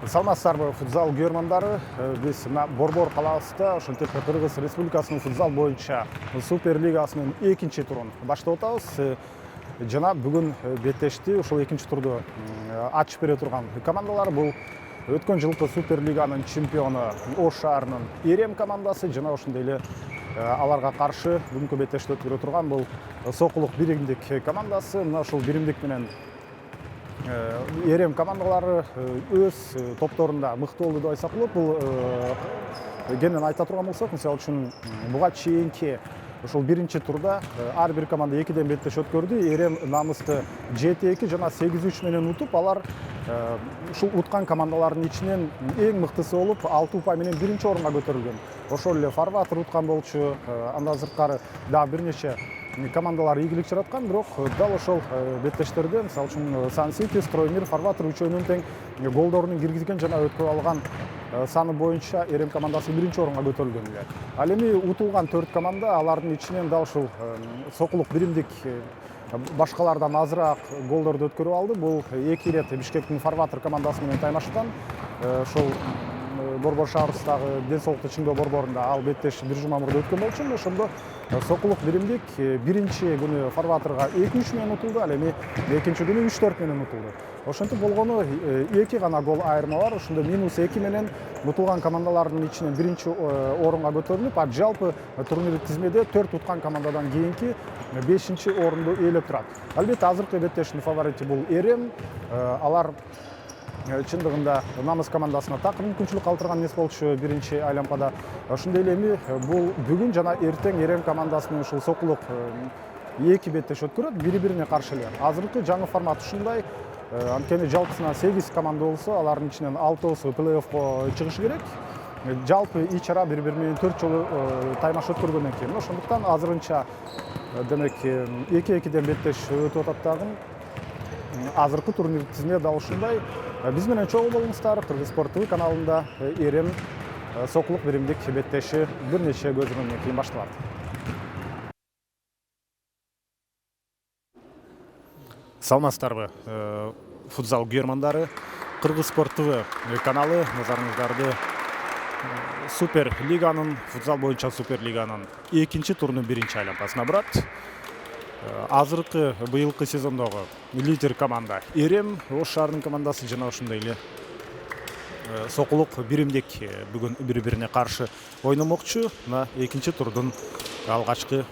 Саламатсыздарбы футзал көрмандары. Биз Борбор калаасында ошентип Кыргыз Республикасынын футзал боюнча Суперлигасынын экинчи турун баштап атабыз. Жана бүгүн беттешти ушул экинчи турду ачып бере турган командалар бул өткөн жылкы Суперлиганын чемпиону Ош шаарынын Эрем командасы жана ошондой эле аларга каршы бүгүнкү беттешти өткөрө турган бул Сокулук биримдик командасы. Мына ушул биримдик менен Эрем командалары өз топторунда мыкты болду деп айтсак болот. Бул кенен айта турган болсок, мисалы үчүн буга чейинки ушул биринчи турда ар бир команда 2-ден беттеш өткөрдү. Эрем намысты 7-2 жана 8-3 менен утуп, алар ушул уткан командалардын ичинен эң мыктысы болуп 6 упай менен биринчи орунга көтөрүлгөн. Ошол эле Фарватер уткан болчу, андан сырткары дагы бир нече командалар ийгилик жараткан, бирок дал ошол беттештерде мисалы үчүн Сан-Сити, Строймир, Фарватер үчөөнүн тең голдорун киргизген жана өткөрө алган саны боюнча Эрем командасы биринчи орунга көтөрүлгөн эле. Ал эми утулган 4 команда, алардын ичинен дал ушул Сокулук биримдик башкалардан азыраак голдорду өткөрүп алды. Бул 2 ирет Бишкектин Фарватер командасы менен таймашкан. Ошол Борбор шаарыбыздагы ден соолукту чыңдоо борборунда ал беттеш бир жума мурда өткөн болчу. Ошондо Сокулук биримдик биринчи күнү Фарватерга 2-3 менен утулду, ал эми экинчи күнү 3-4 менен утулду. Ошентип болгону 2 гана гол айырма бар. Ошондо -2 менен утулган командалардын ичинен биринчи орунга көтөрүлүп, а жалпы турнирлик тизмеде 4 уткан командадан кийинки 5-чи орунду ээлеп турат. Албетте азыркы беттештин фаворити бул Эрем. Алар чындыгында намыс командасына так мүмкүнчүлүк калтырган эмес болчу биринчи айлампада. Ошондой эле эми бул бүгүн жана эртең Эрем командасы менен ушул Сокулук 2 беттеш өткөрөт, бири-бирине каршы эле. Азыркы жаңы формат ушундай. Анткени жалпысынан 8 команда болсо, алардын ичинен 6-сы плей-оффко чыгышы керек. Жалпы ичара бири-бири менен 4 жолу таймаш өткөргөндөн кийин. Ошондуктан азырынча демек 2-2ден беттеш өтүп атат дагы. Азыркы турнирлик тизме да ушундай. Биз менен чогуу болуңуздар. Кыргыз Спорт ТВ каналында Эрем Сокулук биримдик беттеши бир нече көзөмөлдөн кийин башталат. Саламатсыздарбы футзал көрмандары. Кыргыз Спорт ТВ каналы назарыңыздарды Суперлиганын, футзал боюнча Суперлиганын экинчи турунун биринчи айлампасына бурат. Азыркы быйылкы сезондогу лидер команда Эрем, Ош шаарынын командасы жана ошондой эле Сокулук биримдик бүгүн бири-бирине каршы ойномокчу. Мына экинчи турдун алгачкы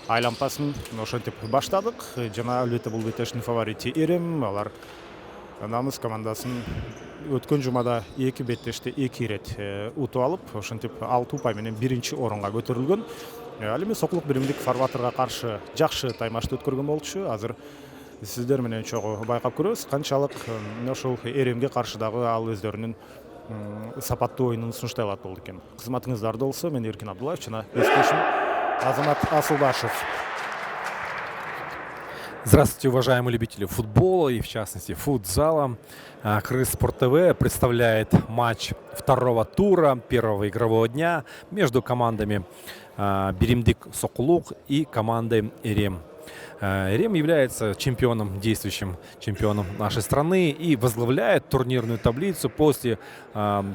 айлампасын ошентип баштадык. Жана албетте бул беттештин фаворити Эрем. Алар намыс командасын өткөн жумада 2 беттешти 2 ирет утуп алып, ошентип 6 упай менен биринчи орунга көтөрүлгөн. Ал эми Сокулук биримдик Фарватерга каршы жакшы таймашты өткөргөн болчу. Азыр сиздер менен чогуу байкап көрөбүз канчалык ошол Эремге каршы дагы ал өздөрүнүн сапаттуу оюнун сунуштай алат болду экен. Кызматыңыздарда болсо, мен Эркин Абдуллаев жана бестешим Азамат Асылбашев. Здравствуйте, уважаемые любители футбола и, в частности, футзала. Кыргыз Спорт ТВ представляет матч второго тура первого игрового дня между командами Биримдик Сокулук и командой Эрем. Эрем является чемпионом, действующим чемпионом нашей страны и возглавляет турнирную таблицу после 2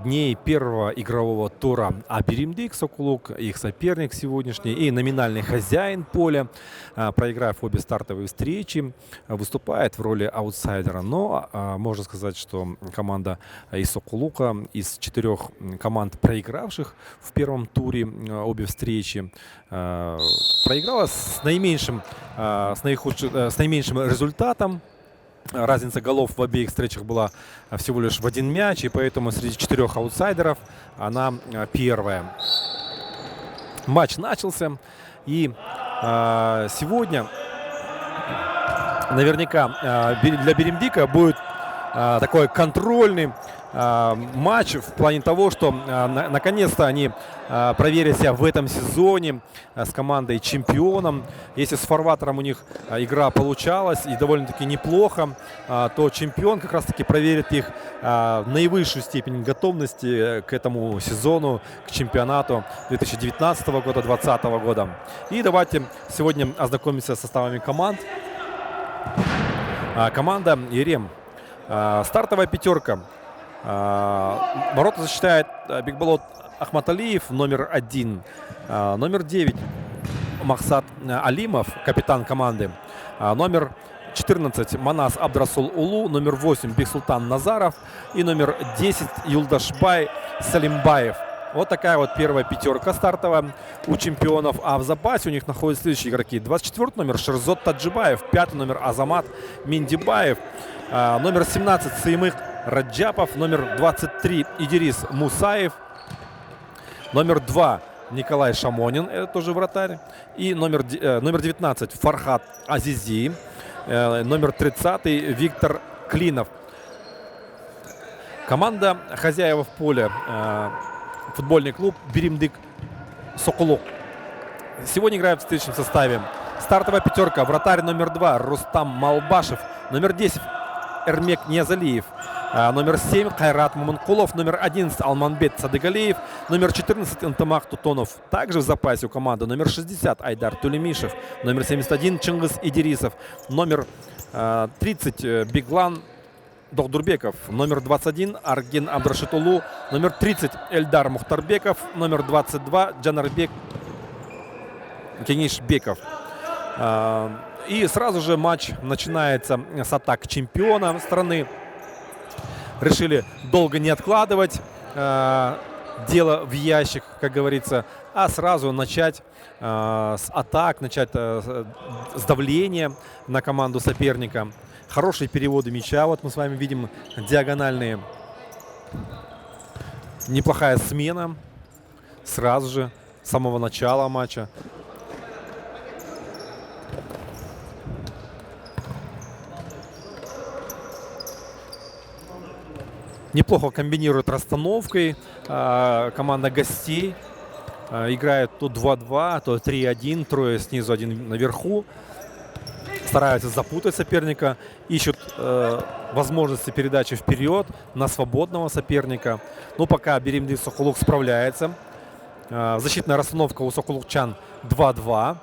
дней первого игрового тура. А Биримдик Сокулук, их соперник сегодняшний и номинальный хозяин поля, проиграв обе стартовые встречи, выступает в роли аутсайдера. Но можно сказать, что команда из Сокулука, из 4 команд, проигравших в первом туре обе встречи, проиграла с наименьшим результатом. Разница голов в обеих встречах была всего лишь в 1 мяч, и поэтому среди 4 аутсайдеров она первая. Матч начался, и сегодня наверняка для Биримдика будет такой контрольный матч в плане того, что наконец-то они проверят себя в этом сезоне с командой чемпионом. Если с Фарватером у них игра получалась и довольно-таки неплохо, то чемпион как раз-таки проверит их наивысшую степень готовности к этому сезону, к чемпионату 2019 года, 2020 года. И давайте сегодня ознакомимся с составами команд. Команда Эрем Стартовая пятерка. Ворота защищает Бекболот Ахматалиев, номер 1. Номер 9 Махсат Алимов, капитан команды. Номер 14 Манас Абдрасул Улу, номер 8 Бексултан Назаров и номер 10 Юлдашбай Салимбаев. Вот такая вот первая пятерка стартовая у чемпионов. А в запасе у них находятся следующие игроки. 24 номер Шерзот Таджибаев, 5 номер Азамат Миндибаев, номер 17 Саимых Раджапов, номер 23 Идирис Мусаев, номер 2 Николай Шамонин, это тоже вратарь, и номер 19 Фархат Азизи, номер 30 Виктор Клинов. Команда хозяев поля, футбольный клуб Биримдык Сокулук. Сегодня играют в встречном составе. Стартовая пятерка. Вратарь номер 2 Рустам Малбашев, номер 10 Эрмек Ниязалиев, номер 7 Кайрат Мамонкулов, номер 11 Алманбет Садыгалиев, номер 14 Интамах Тутонов. Также в запасе у команды номер 60 Айдар Тулемишев, номер 71 Чингис Идирисов, номер 30 Беглан Дохдурбеков, номер 21 Арген Абдрашитулу, номер 30 Эльдар Мухтарбеков, номер 22 Джанарбек Кенишбеков. И сразу же матч начинается с атак чемпиона страны. Решили долго не откладывать дело в ящик, как говорится, а сразу начать с атак, начать с давления на команду соперника. Хорошие переводы мяча, вот мы с вами видим диагональные. Неплохая смена сразу же, с самого начала матча. Неплохо комбинирует расстановкой команда гостей. Играет то 2-2, то 3-1, трое снизу, один наверху. Стараются запутать соперника, ищут возможности передачи вперед на свободного соперника. Но пока Биримдык Сокулук справляется. Защитная расстановка у сокулукчан 2-2.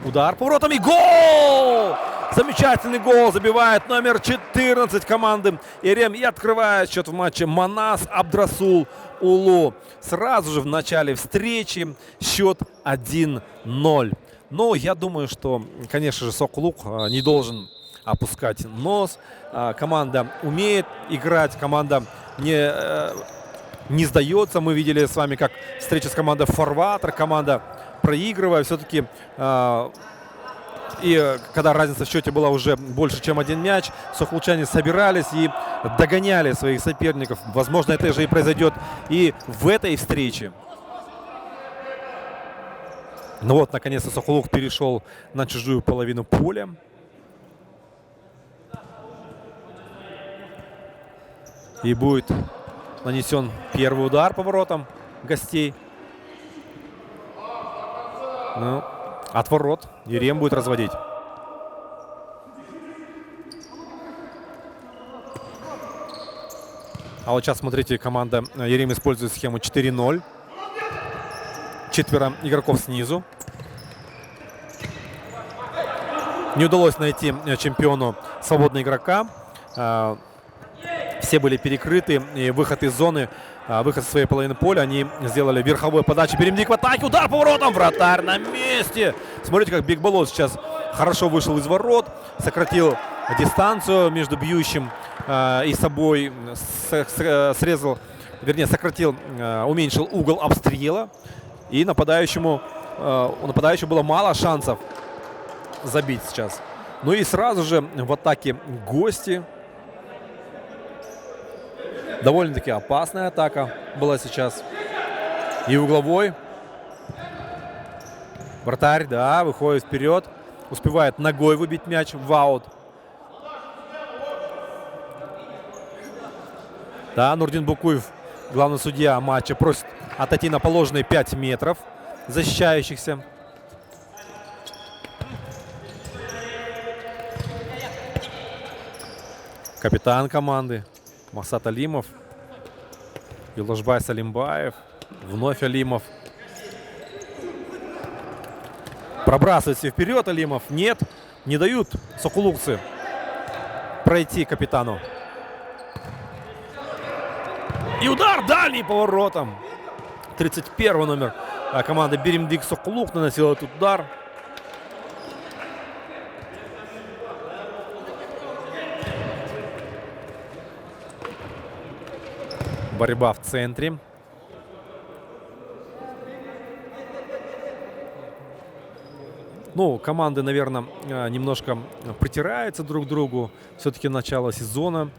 Удар поворотом и гол! Замечательный гол забивает номер 14 команды Эрем и открывает счет в матче Манас Абдрасул Улу. Сразу же в начале встречи счет 1-0. Но я думаю, что, конечно же, Сокулук не должен опускать нос. Команда умеет играть, команда не сдается. Мы видели с вами, как встреча с командой Фарватер, команда проигрывая, все-таки и когда разница в счете была уже больше, чем один мяч, сокулчане собирались и догоняли своих соперников. Возможно, это же и произойдет и в этой встрече. Ну вот, наконец-то Сокулук перешел на чужую половину поля. И будет нанесен первый удар по воротам гостей. Ну, от ворот Ерем будет разводить. А вот сейчас, смотрите, команда Ерем использует схему 4-0. Четверо игроков снизу. Не удалось найти чемпиону свободного игрока. Все были перекрыты. И выход из зоны, выход со своей половины поля. Они сделали верховую подачу. Биримдык в атаке. Удар по воротам. Вратарь на месте. Смотрите, как Бекболот сейчас хорошо вышел из ворот. Сократил дистанцию между бьющим и собой. Срезал, вернее, сократил, уменьшил угол обстрела. И у нападающего было мало шансов забить сейчас. Ну и сразу же в атаке гости. Довольно-таки опасная атака была сейчас. И угловой. Вратарь, да, выходит вперед. Успевает ногой выбить мяч в аут. Да, Нурдин Букуев, главный судья матча, просит отойти на положенные 5 метров защищающихся. Капитан команды Махсат Алимов. Юлдашбай Салимбаев. Вновь Алимов. Пробрасывается вперед Алимов. Нет, не дают сокулукцы пройти капитану. И удар дальний поворотом. 31 номер команды Биримдик Сокулук наносил этот удар. Борьба в центре. Ну, команды, наверное, немножко притираются друг к другу. Все-таки начало сезона.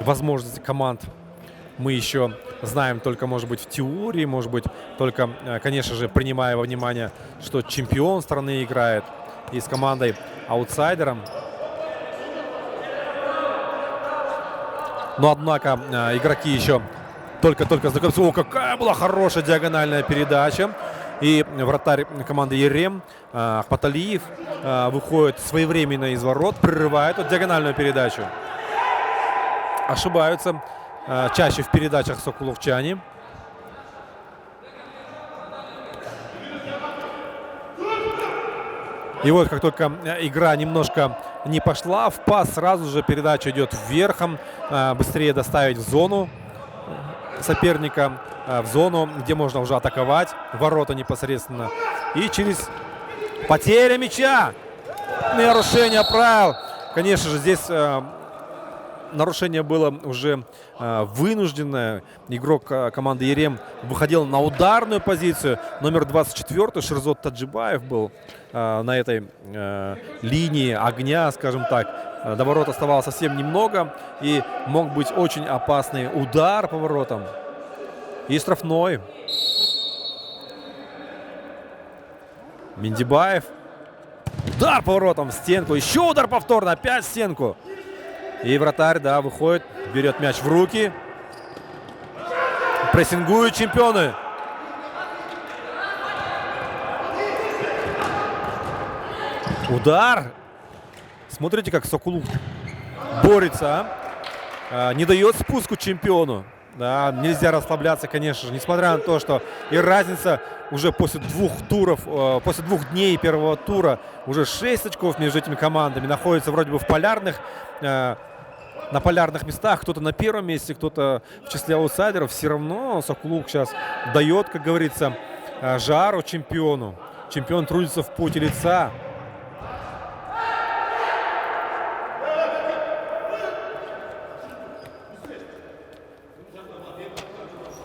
Возможности команд мы еще знаем только, может быть, в теории, может быть, только, конечно же, принимая во внимание, что чемпион страны играет и с командой аутсайдером. Но, однако, игроки еще только знакомятся. О, какая была хорошая диагональная передача. И вратарь команды Ерем Ахпаталиев выходит своевременно из ворот, прерывает эту диагональную передачу. Ошибаются чаще в передачах сокуловчане. И вот как только игра немножко не пошла в пас, сразу же передача идет вверхом. Быстрее доставить в зону соперника, в зону, где можно уже атаковать. Ворота непосредственно. И через потеря мяча. Нарушение правил. Конечно же, здесь нарушение было уже вынужденное. Игрок команды Ерем выходил на ударную позицию. Номер 24 Шерзот Таджибаев был на этой линии огня, скажем так. До ворот оставалось совсем немного. И мог быть очень опасный удар по воротам. И штрафной. Миндибаев. Удар по воротам в стенку. Еще удар повторно. Опять в стенку. И вратарь, да, выходит, берет мяч в руки. Прессингуют чемпионы. Удар. Смотрите, как Сокулук борется. Не дает спуску чемпиону. Да, нельзя расслабляться, конечно же. Несмотря на то, что и разница уже после двух туров, после 2 дней первого тура, уже 6 очков между этими командами. Находятся вроде бы в полярных, на полярных местах. Кто-то на первом месте, кто-то в числе аутсайдеров. Все равно Сокулук сейчас дает, как говорится, жару чемпиону. Чемпион трудится в поте лица.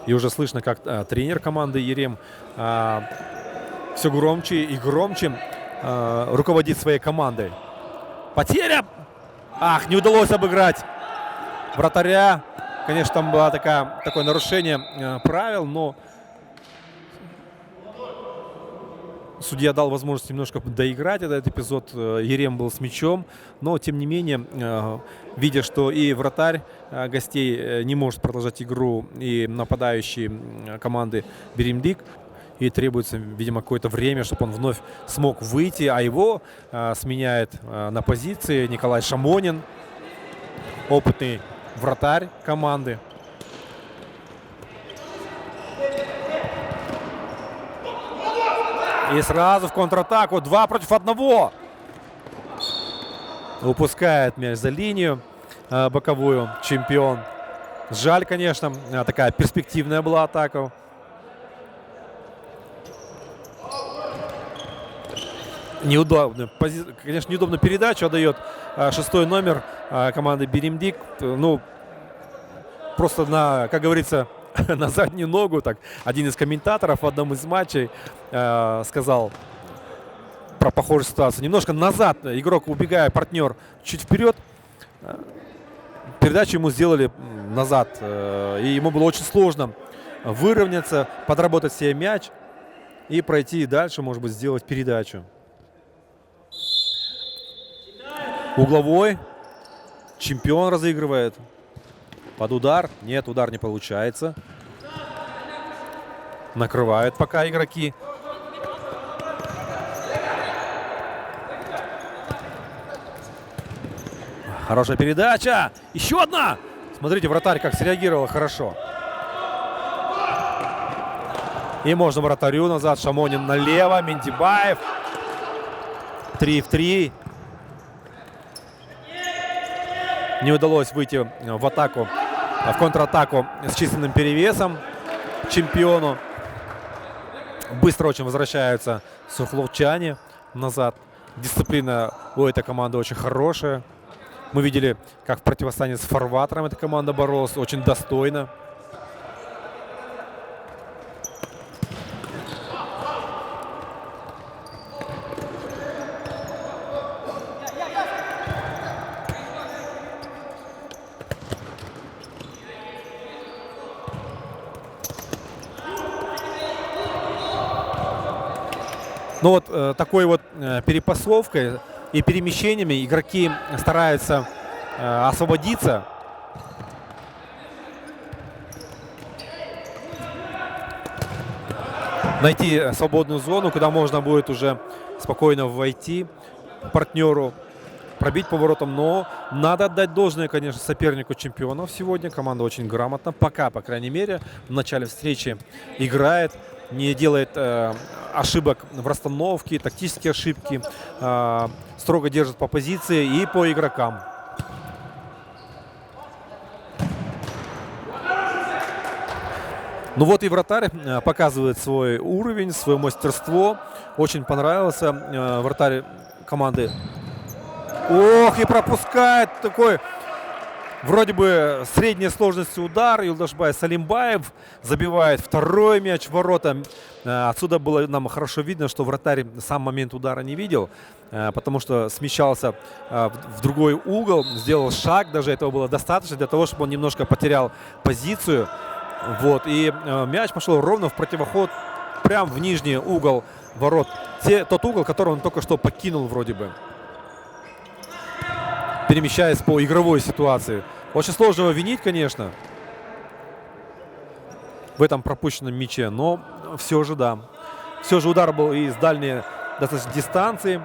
И уже слышно, как тренер команды Ерем все громче и громче руководит своей командой. Потеря! Ах, не удалось обыграть вратаря. Конечно, там было такое нарушение правил, но судья дал возможность немножко доиграть этот эпизод. Ерем был с мячом, но, тем не менее, видя, что и вратарь гостей не может продолжать игру, и нападающие команды Биримдик, и требуется, видимо, какое-то время, чтобы он вновь смог выйти, а его сменяет на позиции Николай Шамонин, опытный вратарь команды. И сразу в контратаку 2 против 1. Упускает мяч за линию боковую чемпион. Жаль, конечно, такая перспективная была атака. Неудобно, конечно, неудобно передачу отдает 6-й номер команды Биримдик. Ну, просто на, как говорится, на заднюю ногу. Так, один из комментаторов в одном из матчей сказал про похожую ситуацию. Немножко назад игрок, убегая, партнер чуть вперед. Передачу ему сделали назад. И ему было очень сложно выровняться, подработать себе мяч и пройти дальше, может быть, сделать передачу. Угловой. Чемпион разыгрывает. Под удар. Нет, удар не получается. Накрывают пока игроки. Хорошая передача. Еще одна. Смотрите, вратарь как среагировал хорошо. И можно вратарю назад. Шамонин налево. Миндибаев. 3 в 3. не удалось выйти в атаку, в контратаку с численным перевесом чемпиону. Быстро очень возвращаются сухловчане назад. Дисциплина у этой команды очень хорошая. Мы видели, как в противостоянии с Фарватером эта команда боролась очень достойно. Ну вот такой вот перепасовкой и перемещениями игроки стараются освободиться. Найти свободную зону, куда можно будет уже спокойно войти партнеру, пробить поворотом. Но надо отдать должное, конечно, сопернику чемпионов сегодня. Команда очень грамотно, пока, по крайней мере, в начале встречи играет, не делает ошибок в расстановке, тактические ошибки, строго держит по позиции и по игрокам. Ну вот и вратарь показывает свой уровень, свое мастерство. Очень понравился вратарь команды. Ох, и пропускает такой вроде бы средней сложности удар. Юлдашбай Салимбаев забивает второй мяч в ворота. Отсюда было нам хорошо видно, что вратарь сам момент удара не видел, потому что смещался в другой угол, сделал шаг. Даже этого было достаточно для того, чтобы он немножко потерял позицию. Вот, и мяч пошел ровно в противоход, прям в нижний угол ворот. Тот угол, который он только что покинул вроде бы, перемещаясь по игровой ситуации. Очень сложно его винить, конечно, в этом пропущенном мяче, но все же, да. Все же удар был из дальней достаточно дистанции.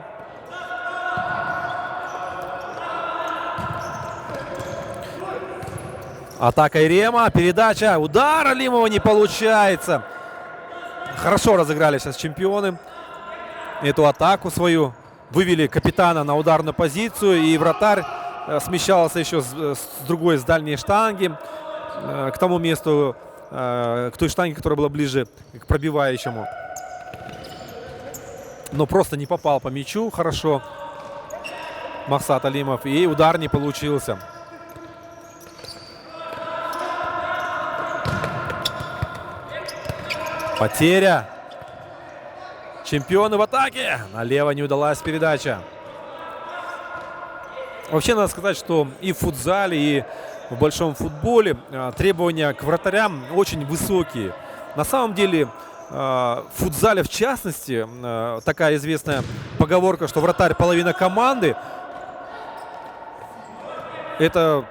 Атака Ирема, передача, удар Алимова не получается. Хорошо разыграли сейчас чемпионы эту атаку свою. Вывели капитана на ударную позицию, и вратарь смещался еще с другой, с дальней штанги к тому месту, к той штанге, которая была ближе к пробивающему. Но просто не попал по мячу хорошо Махсат Алимов, и удар не получился. Потеря. Чемпионы в атаке. Налево не удалась передача. Вообще надо сказать, что и в футзале, и в большом футболе требования к вратарям очень высокие. На самом деле в футзале в частности такая известная поговорка, что вратарь половина команды. Это,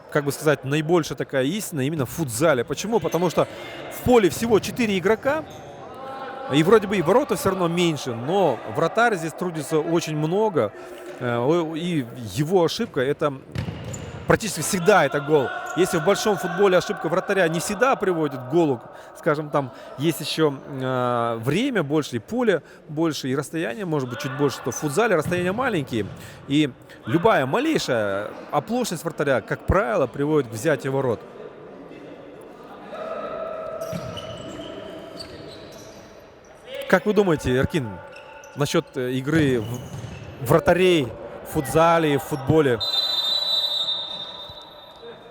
как бы сказать, наибольшая такая истина именно в футзале. Почему? Потому что в поле всего 4 игрока, и вроде бы и ворота все равно меньше, но вратарь здесь трудится очень много, и его ошибка — это практически всегда это гол. Если в большом футболе ошибка вратаря не всегда приводит к голу, скажем, там есть еще время больше, и поле больше, и расстояние может быть чуть больше, то в футзале расстояния маленькие, и любая малейшая оплошность вратаря, как правило, приводит к взятию ворот. Как вы думаете, Эркин, насчет игры вратарей в футзале и в футболе?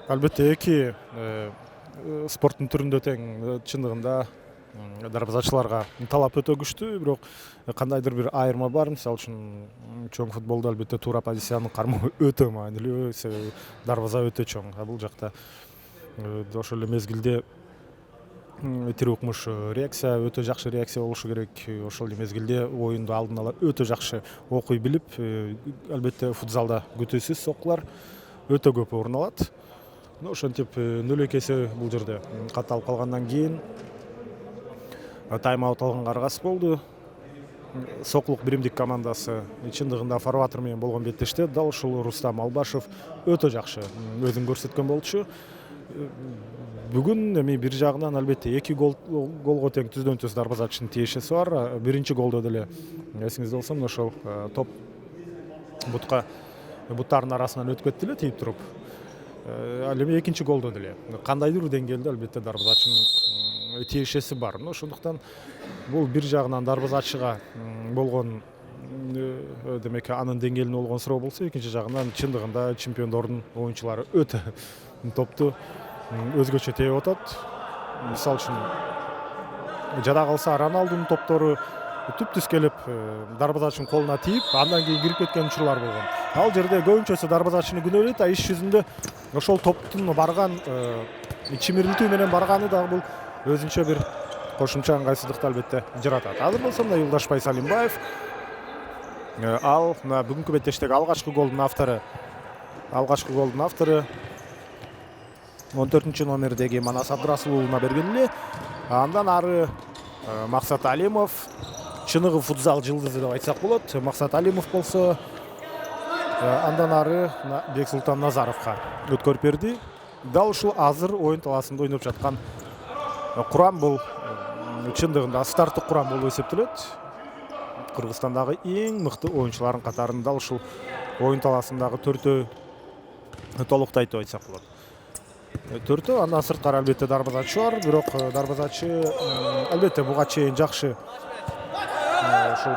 Албетте эки спорттун түрүндө тең чындыгында дарбазачыларга талап өтө күчтүү, бирок кандайдыр бир айырма бар. Мисалы үчүн чоң футболдо албетте туура позициянын кармоо өтө маанилүү, себеби дарбаза өтө чоң. Бул жакта ошол эле мезгилде тирүү укмуш реакция, өтө жакшы реакция болушу керек. Ошол эле мезгилде оюнду алдын ала өтө жакшы окуй билип, албетте футзалда күтүүсүз соккулар өтө көп орун алат. Ошентип 0-2 бул жерде катталып калгандан кийин тайм-аут алганга аргасыз болду. Сокулук биримдик командасы чындыгында Фарватер менен болгон беттеште дал ушул Рустам Албашев өтө жакшы өзүн көрсөткөн болчу. Бүгүн эми бир жагынан албетте 2 голго тең түздөн-түз дарбазачынын тиешеси бар. Биринчи голдо деле эсиңизде болсо ошол топ бутка буттарынын арасынан өтүп кетти эле тийип туруп. Ал эми экинчи голдо деле кандайдыр деңгээлде албетте дарбазачынын тиешеси бар. Ошондуктан бул бир жагынан дарбазачыга болгон демек анын деңгээлине болгон суроо болсо, экинчи жагынан чындыгында чемпиондордун оюнчулары өтө топту өзгөчө тееп атат. Мисалы үчүн жада калса Роналдунун топтору түп-түз келип дарбазачынын колуна тийип, андан кийин кирип кеткен учурлар болгон. Ал жерде көбүнчөсү дарбазачыны күнөөлөйт, а иш жүзүндө ошол топтун барган чимирилтүү менен барганы дагы бул өзүнчө бир кошумча ыңгайсыздыкты албетте жаратат. Азыр болсо мына Юлдашбай Салимбаев ал мына бүгүнкү беттештеги алгачкы голдун автору 14 номердеги Манас Абдрасулуулуна берген эле. Андан ары Максат Алимов, чыныгы футзал жылдызы деп айтсак болот. Максат Алимов болсо андан ары Бексултан Назаровго өткөрүп берди. Дал ушул азыр оюн талаасында ойноп жаткан курам бул чындыгында старттык курам болуп эсептелет. Кыргызстандагы эң мыкты оюнчулардын катарында дал ушул оюн талаасындагы төртөө толуктайт деп айтсак болот. Төртөө, андан сырткары албетте дарбазачы бар, бирок дарбазачы албетте буга чейин жакшы ушул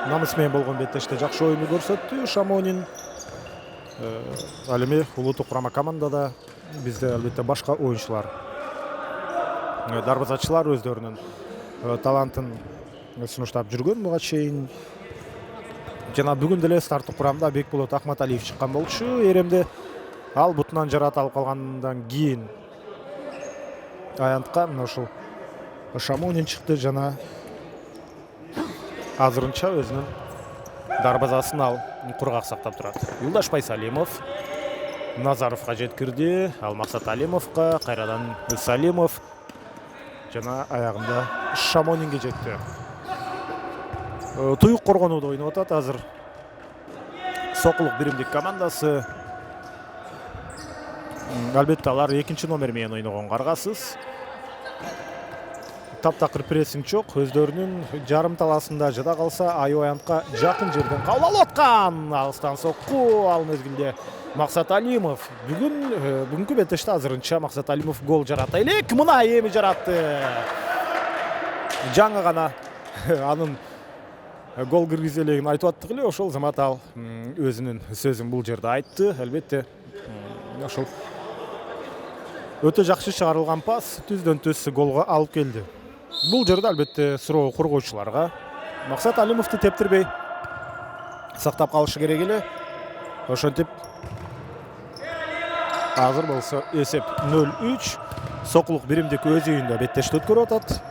намыс менен болгон беттеште жакшы оюнду көрсөттү. Шамонин ал эми улуттук курама командада бизде албетте башка оюнчулар, дарбазачылар өздөрүнүн талантын сунуштап жүргөн буга чейин. Жана бүгүн деле старттык курамда Бекболот Акматалиев чыккан болчу. Эремде ал бутунан жарат алып калгандан кийин аянтка мына ушул Шамонин чыкты, жана азырынча өзүнүн дарбазасын ал кургак сактап турат. Юлдашбай Салимов Назаровго жеткирди, ал Максат Алимовго, кайрадан Салимов жана аягында Шамонинге жетти. Туюк коргонууда ойноп атат азыр Сокулук биримдик командасы. Албетте алар экинчи номер менен ойногон каргасыз. Таптакыр прессинг жок, өздөрүнүн жарым талаасында жада калса аябаянтка жакын жерден кабыл алып аткан. Алыстан сокку, ал мезгилде Максат Алимов. Бүгүнкү беттеште азырынча Максат Алимов гол жарата элек. Мына эми жаратты. Жаңы гана анын гол киргизе элегин айтып аттык эле, ошол замат ал өзүнүн сөзүн бул жерде айтты. Албетте ошол өтө жакшы чыгарылган пас түздөн түз голго алып келди. Бул жерде албетте суроо коргоочуларга Максат Алимовду тептирбей сактап калышы керек эле. Ошентип азыр болсо эсеп 0-3. Сокулук биримдик өз үйүндө беттешти өткөрүп атат.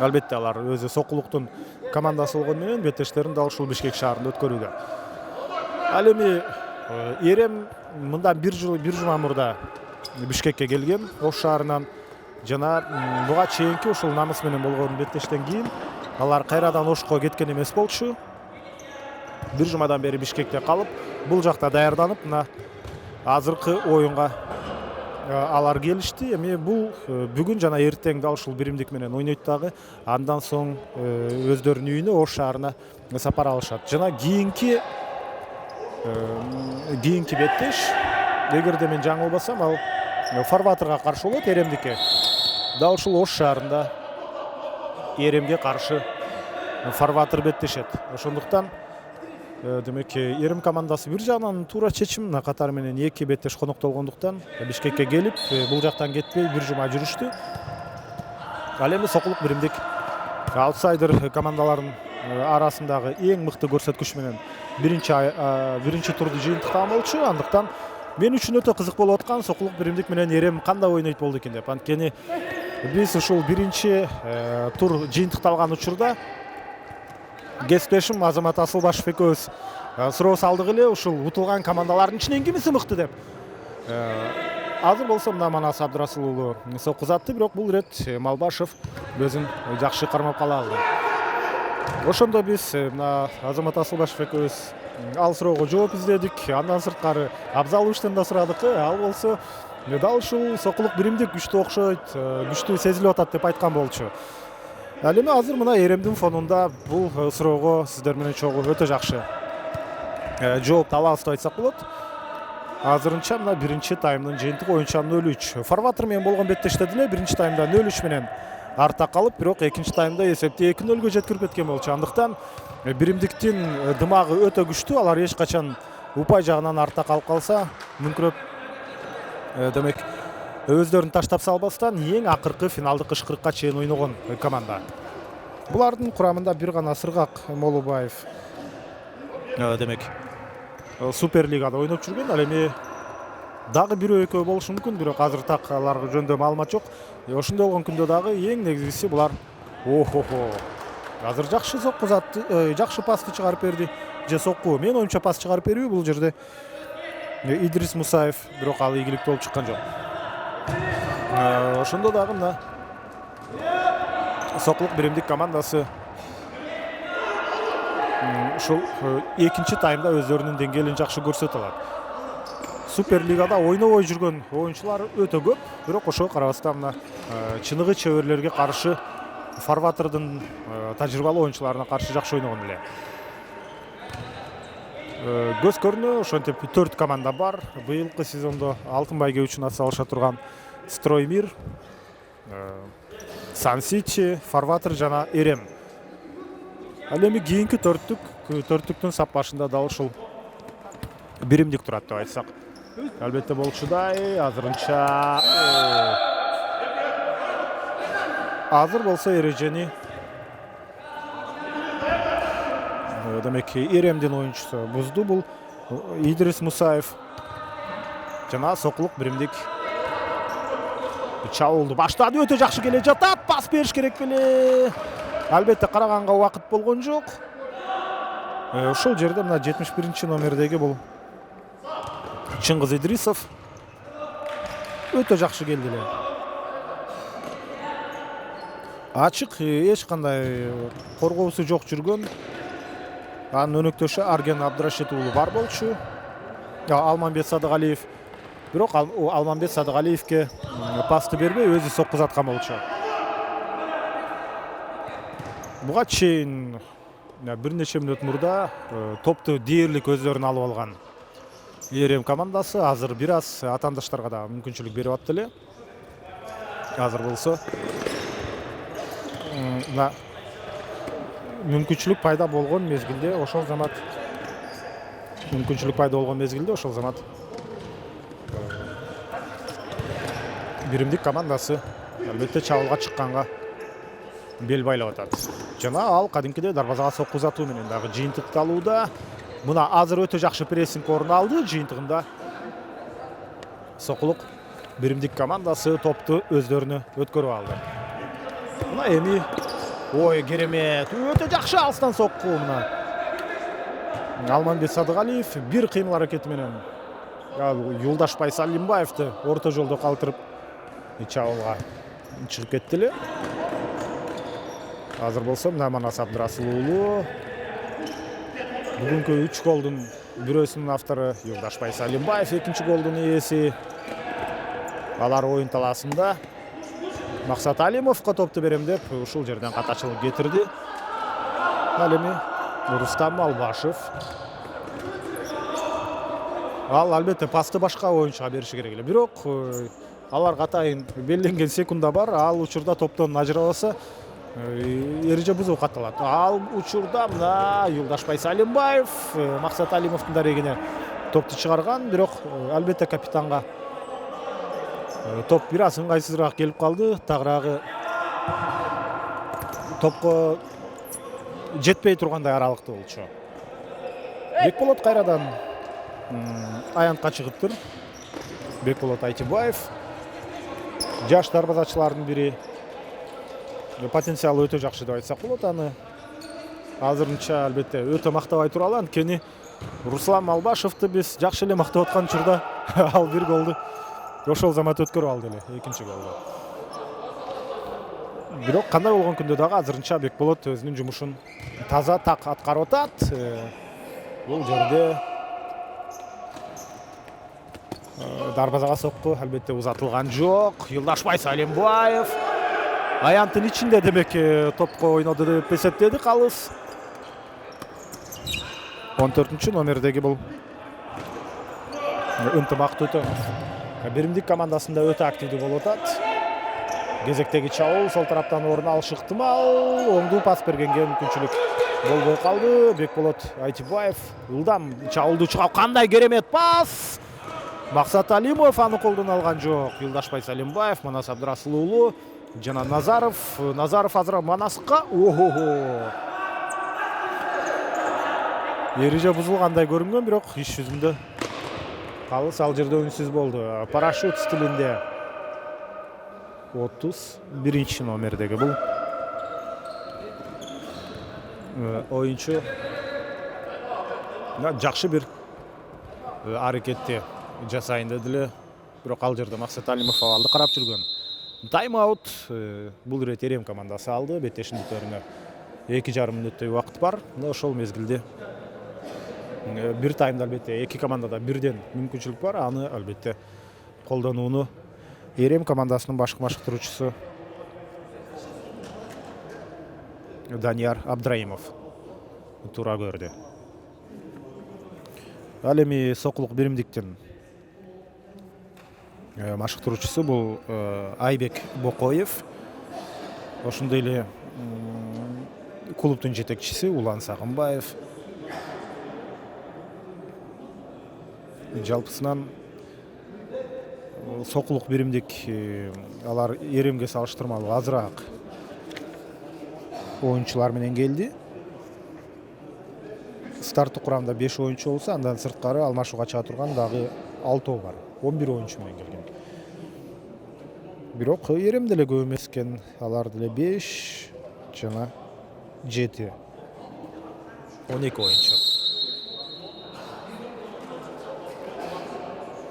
Албетте алар өзү Сокулуктун командасы болгон менен беттештерин дал ушул Бишкек шаарында өткөрүүдө. Ал эми Эрем мындан бир жума мурда Бишкекке келген, Ош шаарынан, жана буга чейинки ушул намыс менен болгон беттештен кийин алар кайрадан Ошко кеткен эмес болчу. Бир жумадан бери Бишкекте калып, бул жакта даярданып, мына азыркы оюнга алар келишти. Эми бул бүгүн жана эртең дал ушул биримдик менен ойнойт дагы. Андан соң өздөрүнүн үйүнө Ош шаарына сапар алышат. Жана кийинки беттеш, эгерде мен жаңылбасам, ал Фарватерга каршы болот, Эремдикке. Дал ушул Ош шаарында Эремге каршы Фарватер беттешет. Ошондуктан демек Эрем командасы бир жагынан туура чечим катары менен эки беттеш коноктолгондуктан Бишкекке келип, бул жактан кетпей бир жума жүрүштү. Ал эми Сокулук биримдик аутсайдер командалардын арасындагы эң мыкты көрсөткүч менен биринчи турду жыйынтыктаган болчу. Андыктан мен үчүн өтө кызык болуп аткан Сокулук биримдик менен Эрем кандай ойнойт болду экен деп. Анткени биз ушул биринчи тур жыйынтыкталган учурда кесиптешим Азамат Асылбашев экөөбүз суроо салдык эле, ушул утулган командалардын ичинен кимиси мыкты деп. Азыр болсо мына Манас Абдрасулуулу сокку узатты, бирок бул ирет Малбашев өзүн жакшы кармап кала алды. Ошондо биз мына Азамат Асылбашев экөөбүз ал суроого жооп издедик. Андан сырткары Абзаловичтен да сурадык. Ал болсо дал ушул Сокулук биримдик күчтүү окшойт, күчтүү сезилип атат деп айткан болчу. Ал эми азыр мына Эремдин фонунда бул суроого сиздер менен чогуу өтө жакшы жоопту алабыз деп айтсак болот. Азырынча мына биринчи таймдын жыйынтыгы оюнча 0-3. Форватор менен болгон беттештер деле биринчи таймда 0-3 менен артта калып, бирок экинчи таймда эсепти 2-0 жеткирип кеткен болчу. Андыктан биримдиктин дымагы өтө күчтүү. Алар эч качан упай жагынан артта калып калса, мүмкүрөп демек өздөрүн таштап салбастан эң акыркы финалдык ышкырыкка чейин ойногон команда. Булардын курамында бир гана Сыргак Молубаев демек Суперлигада ойноп жүргөн. Ал эми дагы бирөө экөө болушу мүмкүн, бирок азыр так аларга жөнүндө маалымат жок. Ошондой болгон күндө дагы эң негизгиси булар азыр жакшы сокку затты, жакшы пасты чыгарып берди. Же сокку, мен оюнча пас чыгарып берүүбү бул жерде Идрис Мусаев, бирок ал ийгиликтүү болуп чыккан жок. Ошондо дагы мына Соклук биримдик командасы ушул экинчи таймда өздөрүнүн деңгээлин жакшы көрсөтө алат. Суперлигада ойнобой жүргөн оюнчулар өтө көп, бирок ошого карабастан мына чыныгы чеберлерге каршы форватордун тажрыйбалуу оюнчуларына каршы жакшы ойногон эле. Көз көрүнө ошентип 4 команда бар. Быйылкы сезондо алтын байге үчүн ат салыша турган Строймир, Сан-Сити, Форватор жана Эрем. Ал эми кийинки төрттүктүн сап башында дал ушул биримдик турат деп айтсак. Албетте болчудай, азырынча азыр болсо эрежени демек Эремдин оюнчусу бузду. Бул Идрис Мусаев жана Соклук биримдик чабуулду баштады. Өтө жакшы келе жатат. Пас бериш керек беле. Албетте караганга убакыт болгон жок. Ушул жерде мына 71 номердеги бул Чыңгыз Идрисов өтө жакшы келди эле. Ачык, эч кандай коргоосу жок жүргөн. Анын өнөктөшү Арген Абдрашит уулу бар болчу. Алманбет Садыгалиев. Бирок Алманбет Садыгалиевке пасты бербей өзү сокку заткан болчу. Буга чейин бир нече мүнөт мурда топту дээрлик өздөрүнө алып алган Эрем командасы азыр бир аз атаандаштарга да мүмкүнчүлүк берип атты эле. Азыр болсо мүмкүнчүлүк пайда болгон мезгилде ошол замат биримдик командасы албетте чабуулга чыкканга бел байлап атат. Жана ал кадимкидей дарбазага сокку узатуу менен дагы жыйынтыкты алууда. Мына азыр өтө жакшы прессинг орун алды. Жыйынтыгында Соклук биримдик командасы топту өздөрүнө өткөрүп алды. Мына эми керемет, өтө жакшы алыстан сокку. Мына Алманбет Садыгалиев бир кыймыл аракети менен Юлдашбай Салимбаевди орто жолдо калтырып чабуулга чыгып кетти эле. Азыр болсо мына Манас Абдрасыл уулу бүгүнкү 3 голдун бирөөсүнүн автору Юлдашбай Салимбаев, экинчи голдун ээси. Алар оюн талаасында Максат Алимовго топту берем деп ушул жерден катачылык кетирди. Ал эми Рустам Албашев. Ал албетте пасты башка оюнчуга бериши керек эле. Бирок аларга атайын белгиленген секунда бар. Ал учурда топтон ажырабаса эреже бузуу катталат. Ал учурда мына Юлдашбай Салимбаев Максат Алимовдун дарегине топту чыгарган. Бирок албетте капитанга топ бир аз ыңгайсызыраак келип калды. Тагыраагы топко жетпей тургандай аралыкта болчу. Бекболот кайрадан аянтка чыгыптыр. Бекболот Айтибаев жаш дарбазачылардын бири. Потенциалы өтө жакшы деп айтсак болот. Аны азырынча албетте өтө мактабай туралы. Анткени Руслан Албашевди биз жакшы эле мактап аткан учурда ал бир голду ошол замат өткөрүп алды эле, экинчи голду. Бирок кандай болгон күндө дагы азырынча Бекболот өзүнүн жумушун таза так аткарып атат. Бул жерде дарбазага сокку албетте узатылган жок. Юлдашбай Салимбаев аянттын ичинде демек топко ойноду деп эсептедик. Алыс 14 номердеги бул ынтымактуу өтөңүз. Биримдик командасында өтө активдүү болуп атат. Кезектеги чабуул сол тараптан орун алышы ыктымал. Оңдуу пас бергенге мүмкүнчүлүк болбой калды. Бекболот Айтибаев ылдам чабуулду чыгап, кандай керемет пас! Максат Алимов аны колдон алган жок. Юлдашбай Салимбаев, Манас Абдрасыл уулу жана Назаров. Назаров азыр Манаска. Ого! Эреже бузулгандай көрүнгөн, бирок иш жүзүндө калыс ал жерде үнсүз болду. Парашют стилинде 31 номердеги бул оюнчу жакшы бир аракетти жасайын деди эле, бирок ал жерде Максат Алимов абалды карап жүргөн. Тайм-аут бул ирет Эрем командасы алды. Беттешиндиктерине 2,5 мүнөттөй убакыт бар. Ошол мезгилде бир таймда албетте эки командада бирден мүмкүнчүлүк бар. Аны албетте колдонууну Эрем командасынын башкы машыктыруучусу Данияр Абдраимов туура көрдү. Ал эми Сокулук биримдиктин машыктыруучусу бул Айбек Бокоев. Ошондой эле клубдун жетекчиси Улан Сагынбаев. Жалпысынан Сокулук биримдик алар Эремге салыштырмалуу азыраак оюнчулар менен келди. Старттык курамда 5 оюнчу болсо, андан сырткары алмашууга чыга турган дагы 6 бар. 11 оюнчу менен келген. Бирок Эрем деле көп эмес экен. Алар деле 5 жана 7. 12 оюнчу.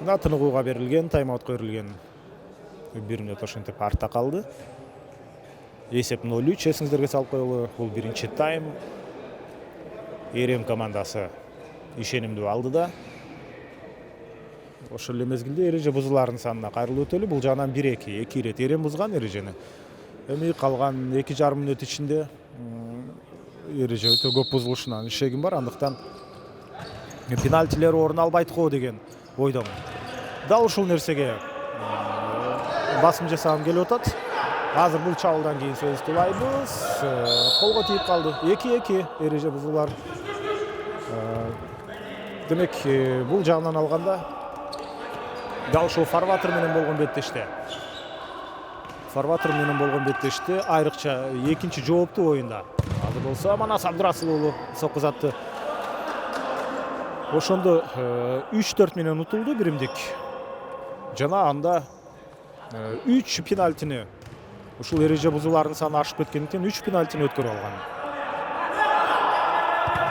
Тыныгууга берилген, тайм-аутка берилген 1 мүнөт ошентип артта калды. Эсеп 0-3 эсиңиздерге салып коелу. Бул биринчи тайм. Эрем командасы ишенимдүү алдыда. Ошол эле мезгилде эреже бузуулардын санына кайрылып өтөлү. Бул жагынан 1-2, 2 ирет Эрем бузган эрежени. Эми калган 2,5 мүнөт ичинде эреже өтө көп бузулушунан шегим бар. Андыктан пенальтилер орун албайт го деген ойдомун. Дал ушул нерсеге басым жасагым келип атат. Азыр бул чабуулдан кийин сөзүбүздү улайбыз. Колго тийип калды. 2-2 эреже бузуулар. Демек, бул жагынан алганда дал ушул фарватер менен болгон беттеште. Фарватер менен болгон беттеште айрыкча экинчи жооптуу оюнда. Азыр болсо Манас Абдрасыл уулу соккузатты. Ошондо 3-4 менен утулду биримдик. Жана анда 3 пенальтини ушул эреже бузуулардын саны ашып кеткендиктен 3 пенальтини өткөрүп алган.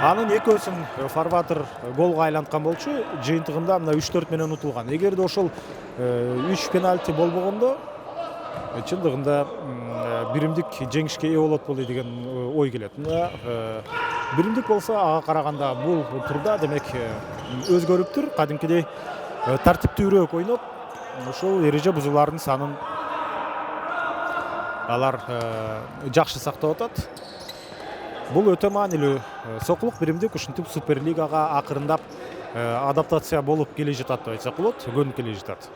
Анын экөөсүн фарватер голго айланткан болчу, жыйынтыгында мына 3-4 менен утулган. Эгерде ошол 3 пенальти болбогондо чындыгында биримдик жеңишке ээ болот болду деген ой келет. Биримдик болсо ага караганда бул турда демек өзгөрүптүр. Кадимкидей тартиптүүрөөк ойноп, ошол эреже бузуулардын санын алар жакшы сактап атат. Бул өтө маанилүү. Сокулук биримдик ушинтип Суперлигага акырындап адаптация болуп келе жатат деп айтсак болот, көнүп келе жатат.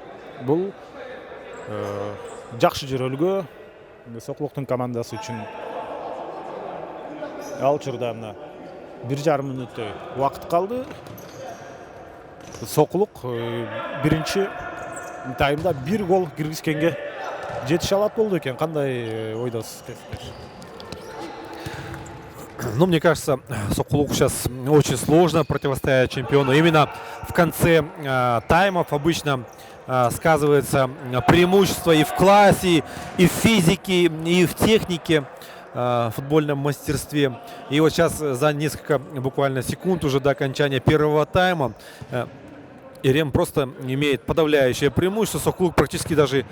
Бул жакшы жөрөлгө Сокулуктун командасы үчүн. Ал учурда мына 1,5 мүнөттөй убакыт калды. Сокулук биринчи таймда 1 гол киргизгенге жетише алат болду экен. Кандай ойдосуз? Ну, мне кажется, Сокулук сейчас очень сложно противостоять чемпиону. Именно в конце таймов обычно сказывается преимущество и в классе, и в физике, и в технике, в футбольном мастерстве. И вот сейчас за несколько буквально секунд уже до окончания первого тайма Эрем просто имеет подавляющее преимущество. Сокулук практически даже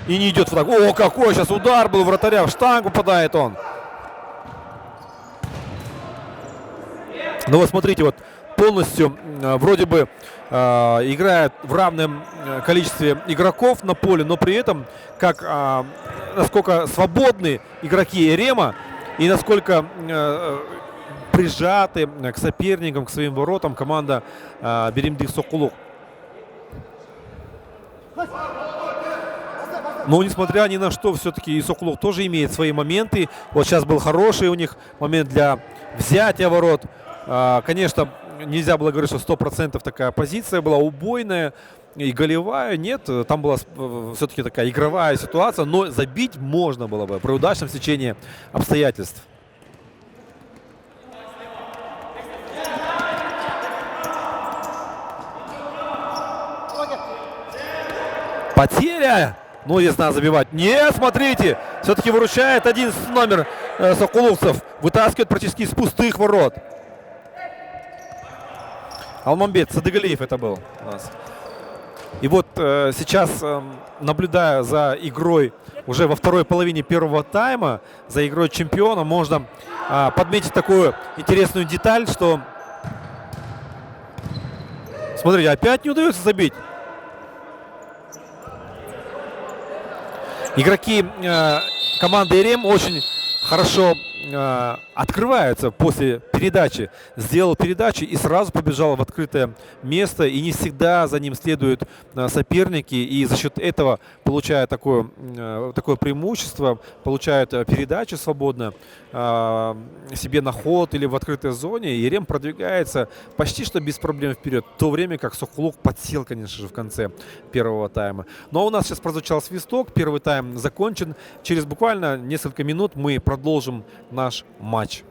и не идет в атаку. О, какой сейчас удар был вратаря, в штангу попадает он. Ну вот смотрите, вот полностью вроде бы играет в равном количестве игроков на поле, но при этом насколько свободны игроки Эрема и насколько прижаты к соперникам, к своим воротам команда Биримдих Сокулук. Но несмотря ни на что, все-таки и Сокулук тоже имеет свои моменты. Вот сейчас был хороший у них момент для взятия ворот. Конечно, нельзя было говорить, что 100% такая позиция была убойная и голевая. Нет, там была все-таки такая игровая ситуация, но забить можно было бы при удачном стечении обстоятельств. Потеря! Ну, здесь надо забивать. Нет, смотрите! Все-таки выручает 11 номер сокулукцев. Вытаскивает практически из пустых ворот. Алмамбет Садыгалиев это был у нас. И вот сейчас, наблюдая за игрой уже во второй половине первого тайма, за игрой чемпиона, можно подметить такую интересную деталь, что... Смотрите, опять не удается забить. Игроки команды ЕРЕМ очень хорошо открываются после передачи. Сделал передачу и сразу побежал в открытое место. И не всегда за ним следуют соперники. И за счет этого получая такое преимущество, получают передачу свободно себе на ход или в открытой зоне. ЕРЕМ продвигается почти что без проблем вперед. В то время как Сокулук подсел, конечно же, в конце первого тайма. Но у нас сейчас прозвучал свисток. Первый тайм закончен. Через буквально несколько минут мы продолжим наш матч.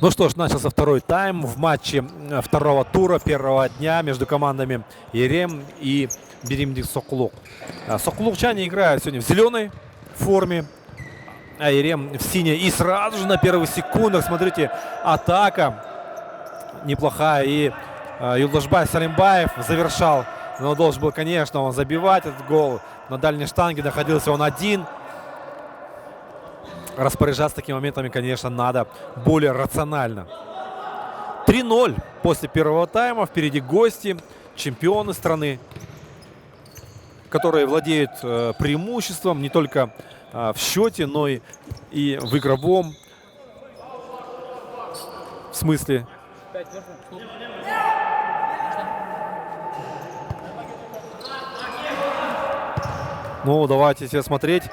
Ну что ж, начался второй тайм в матче второго тура первого дня между командами ЕРЕМ и Биримдих Сокулук. Сокулукчане играют сегодня в зеленой форме, а ЕРЕМ в синей. И сразу же на первых секундах, смотрите, атака неплохая. И Юлдашбай Салимбаев завершал. Но должен был, конечно, он забивать этот гол. На дальней штанге находился он один. Распоряжаться такими моментами, конечно, надо более рационально. 3-0 после первого тайма. Впереди гости, чемпионы страны, которые владеют преимуществом не только в счете, но и в игровом смысле. Ну, давайте себе смотреть,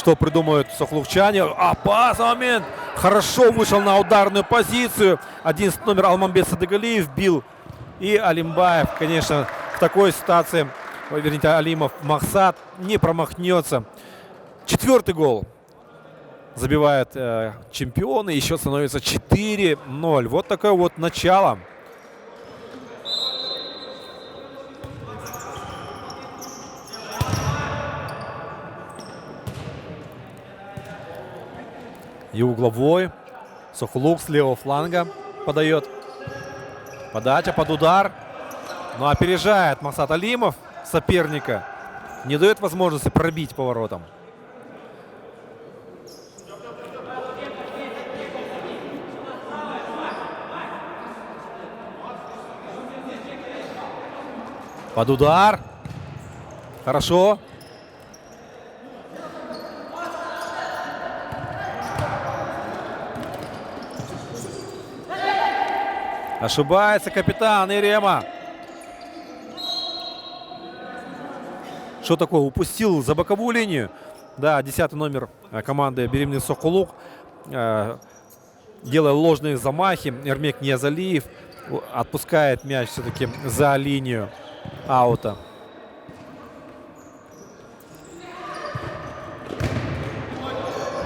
что придумают сохлукчане. Опасный момент. Хорошо вышел на ударную позицию. 11 номер Алмамбет Садыгалиев бил. И Алимбаев, конечно, в такой ситуации, вернее, Алимов Махсат не промахнется. 4-й гол забивает чемпионы. Еще становится 4-0. Вот такое вот начало. И угловой. Сохлук с левого фланга подает. Подача под удар. Но опережает Махсат Алимов соперника. Не дает возможности пробить поворотом. Под удар. Хорошо. Ошибается капитан Ирема. Что такое? Упустил за боковую линию. Да, 10-й номер команды Беремный Сокулук. Делая ложные замахи. Эрмек Ниязалиев отпускает мяч все-таки за линию аута.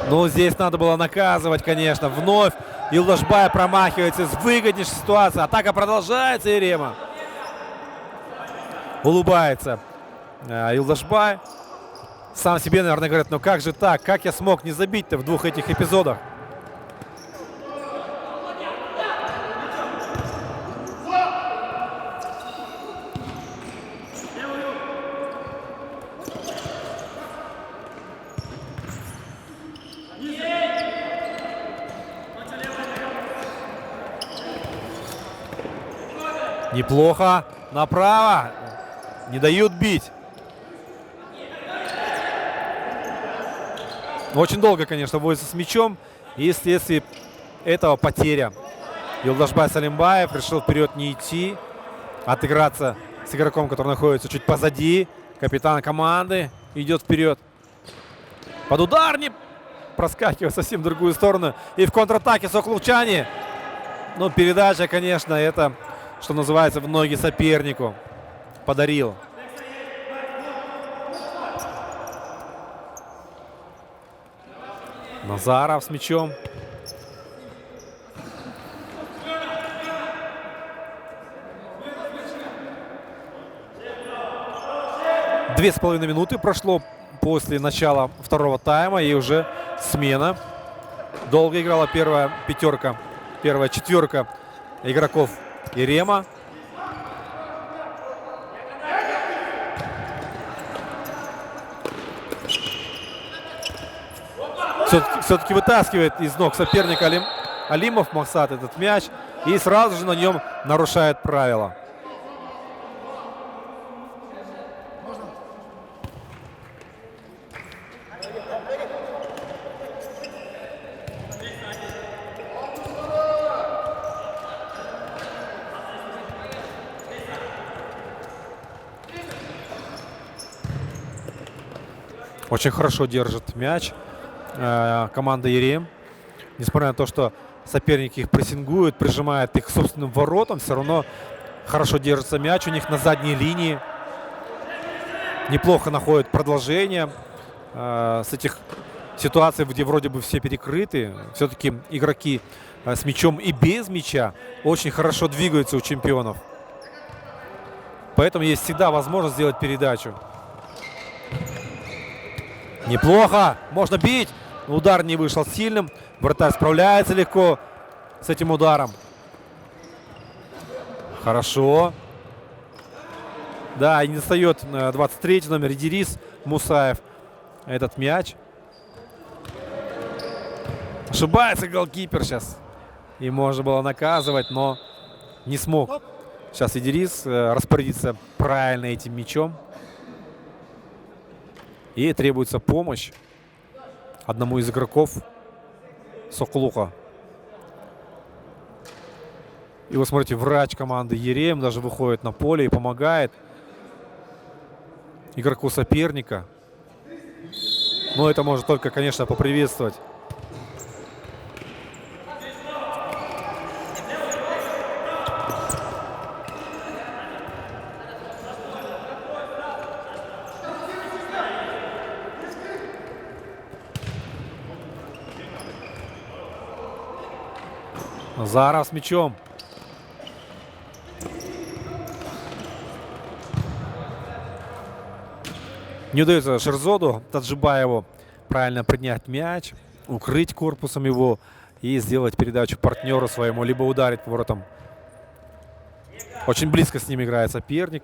Но здесь надо было наказывать, конечно. Вновь Юлдашбай промахивается из выгоднейшей ситуации. Атака продолжается. Ирема. Улыбается Юлдашбай. Сам себе, наверное, говорит, ну как же так? Как я смог не забить-то в двух этих эпизодах? Неплохо. Направо. Не дают бить. Очень долго, конечно, возится с мячом. И вследствие этого потеря. Юлдашбай Салимбаев решил вперед не идти. Отыграться с игроком, который находится чуть позади. Капитан команды идет вперед. Под удар не проскакивает совсем в другую сторону. И в контратаке сохлукчане. Ну, передача, конечно, это, что называется, в ноги сопернику подарил. Назаров с мячом. Две с половиной минуты прошло после начала второго тайма. И уже смена. Долго играла первая пятерка. Первая четверка игроков Ирема. Все-таки вытаскивает из ног соперника Алимов Махсат этот мяч. И сразу же на нем нарушает правила. Очень хорошо держит мяч команда Ирем. Несмотря на то, что соперники их прессингуют, прижимают их к собственным воротам, все равно хорошо держится мяч у них на задней линии. Неплохо находят продолжение с этих ситуаций, где вроде бы все перекрыты. Все-таки игроки с мячом и без мяча очень хорошо двигаются у чемпионов. Поэтому есть всегда возможность сделать передачу. Неплохо. Можно бить. Удар не вышел сильным. Вратарь справляется легко с этим ударом. Хорошо. Да, и не достает 23-й номер Идирис Мусаев этот мяч. Ошибается голкипер сейчас. И можно было наказывать, но не смог. Сейчас Идирис распорядится правильно этим мячом. И требуется помощь одному из игроков Сокулука. И вы смотрите, врач команды Ерем даже выходит на поле и помогает игроку соперника. Но это может только, конечно, поприветствовать. Назаров с мячом. Не удается Шерзоду Таджибаеву правильно принять мяч, укрыть корпусом его и сделать передачу партнеру своему, либо ударить поворотом. Очень близко с ним играет соперник.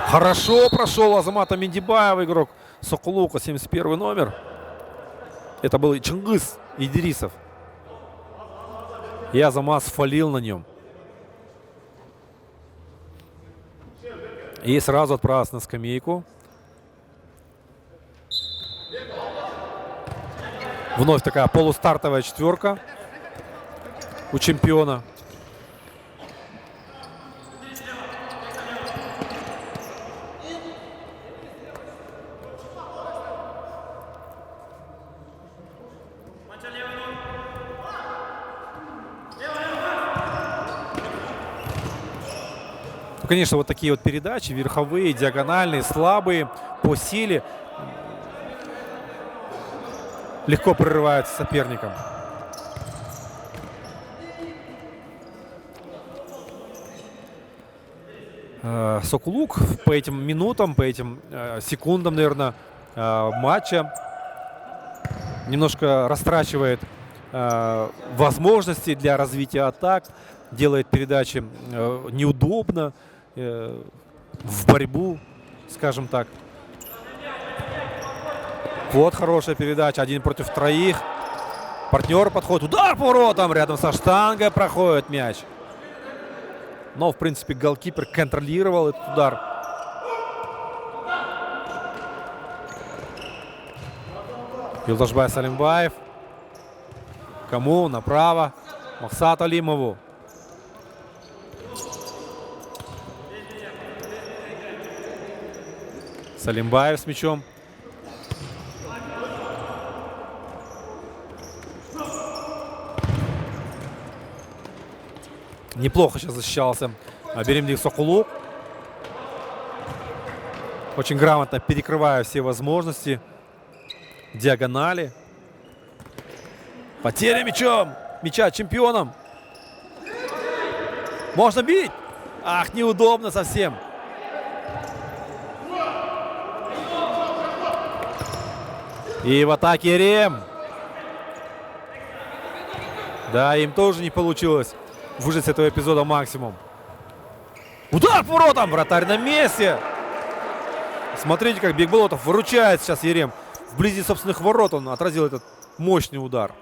Хорошо прошел Азамата Мендибаева, игрок Сокулука, 71 номер. Это был Чингис Идрисов. И Азамат сфалил на нем. И сразу отправился на скамейку. Вновь такая полустартовая четверка у чемпиона. Ну, конечно, вот такие вот передачи, верховые, диагональные, слабые по силе, легко прорываются соперником. Сокулук по этим минутам, по этим секундам, наверное, матча немножко растрачивает возможности для развития атак, делает передачи неудобно, в борьбу, скажем так. Вот хорошая передача, 1 против 3. Партнер подходит, удар по воротам, рядом со штангой проходит мяч. Но, в принципе, голкипер контролировал этот удар. Юлдашбай Салимбаев. Кому? Направо. Махсату Алимову. Салимбаев с мячом. Неплохо сейчас защищался Беримдик Сокулук. Очень грамотно перекрывая все возможности. Диагонали. Потеря мяча чемпионом. Можно бить. Ах, неудобно совсем. И в атаке Рем. Да, им тоже не получилось выжать с этого эпизода максимум. Удар по воротам. Вратарь на месте. Смотрите, как Бекболотов выручает сейчас Ерем. Вблизи собственных ворот он отразил этот мощный удар.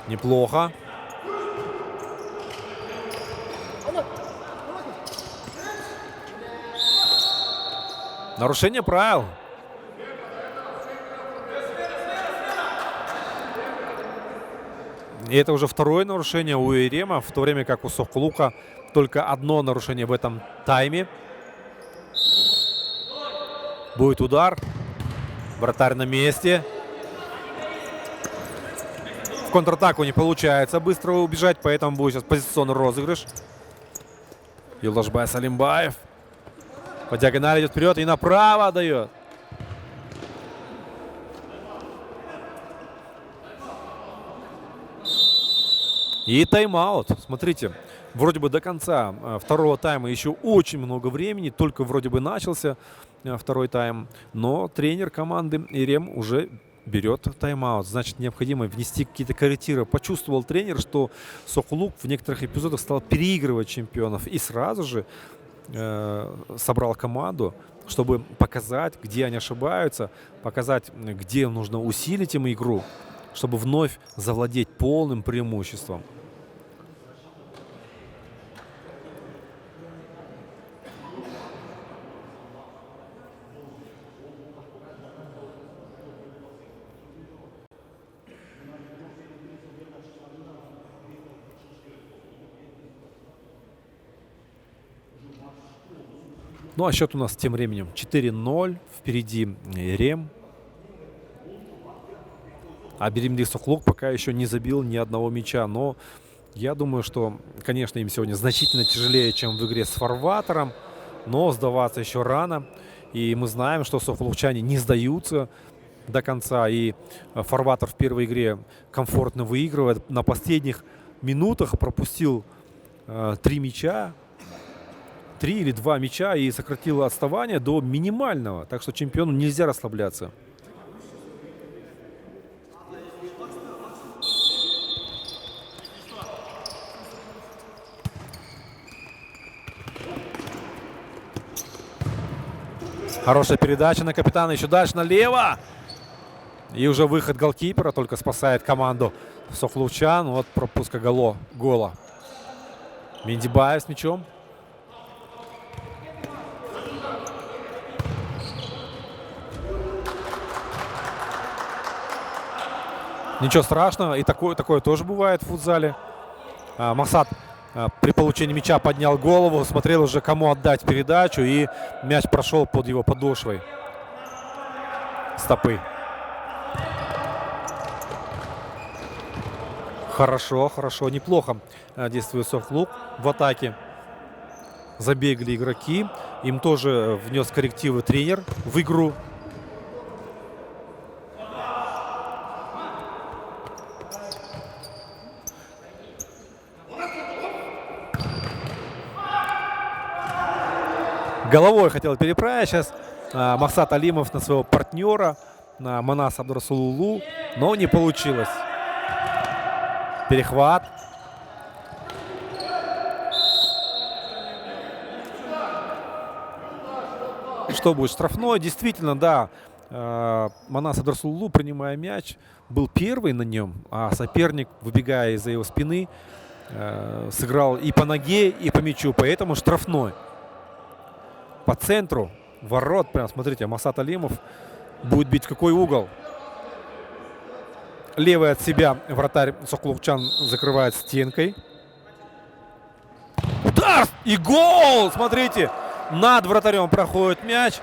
Неплохо. Нарушение правил. И это уже второе нарушение у Ерема, в то время как у Сокулука только одно нарушение в этом тайме. Будет удар. Вратарь на месте. В контратаку не получается быстро убежать, поэтому будет сейчас позиционный розыгрыш. Юлдашбай Салимбаев. По диагонали идет вперед и направо дает. И тайм-аут. Смотрите, вроде бы до конца второго тайма еще очень много времени. Только вроде бы начался второй тайм. Но тренер команды Ерем уже берет тайм-аут. Значит, необходимо внести какие-то коррективы. Почувствовал тренер, что Сокулук в некоторых эпизодах стал переигрывать чемпионов. И сразу же собрал команду, чтобы показать, где они ошибаются, показать, где нужно усилить им игру, чтобы вновь завладеть полным преимуществом. Ну а счет у нас тем временем 4-0. Впереди Рем. А Беримдих Соклук пока еще не забил ни одного мяча. Но я думаю, что, конечно, им сегодня значительно тяжелее, чем в игре с Фарватером. Но сдаваться еще рано. И мы знаем, что соклукчане не сдаются до конца. И Фарватер в первой игре комфортно выигрывает. На последних минутах пропустил 3 мяча. 3 или 2 мяча и сократил отставание до минимального. Так что чемпиону нельзя расслабляться. Хорошая передача на капитана. Еще дальше налево. И уже выход голкипера только спасает команду соклукчан от пропуска гола. Мендибаев с мячом. Ничего страшного. И такое тоже бывает в футзале. Максат при получении мяча поднял голову, смотрел уже, кому отдать передачу, и мяч прошел под его подошвой стопы. Хорошо, неплохо действует Соклук в атаке. Забегали игроки. Им тоже внес коррективы тренер в игру. Головой хотел переправить сейчас Максат Алимов на своего партнера, на Манас Абдурасулулу, но не получилось. Перехват. Что будет? Штрафной. Действительно, да. Манас Абдурасулулу, принимая мяч, был первый на нем, а соперник, выбегая из-за его спины, сыграл и по ноге, и по мячу. Поэтому штрафной. По центру ворот, прям смотрите, Максат Алимов будет бить в какой угол. Левый от себя вратарь соклукчан закрывает стенкой. Удар! И гол! Смотрите, над вратарем проходит мяч.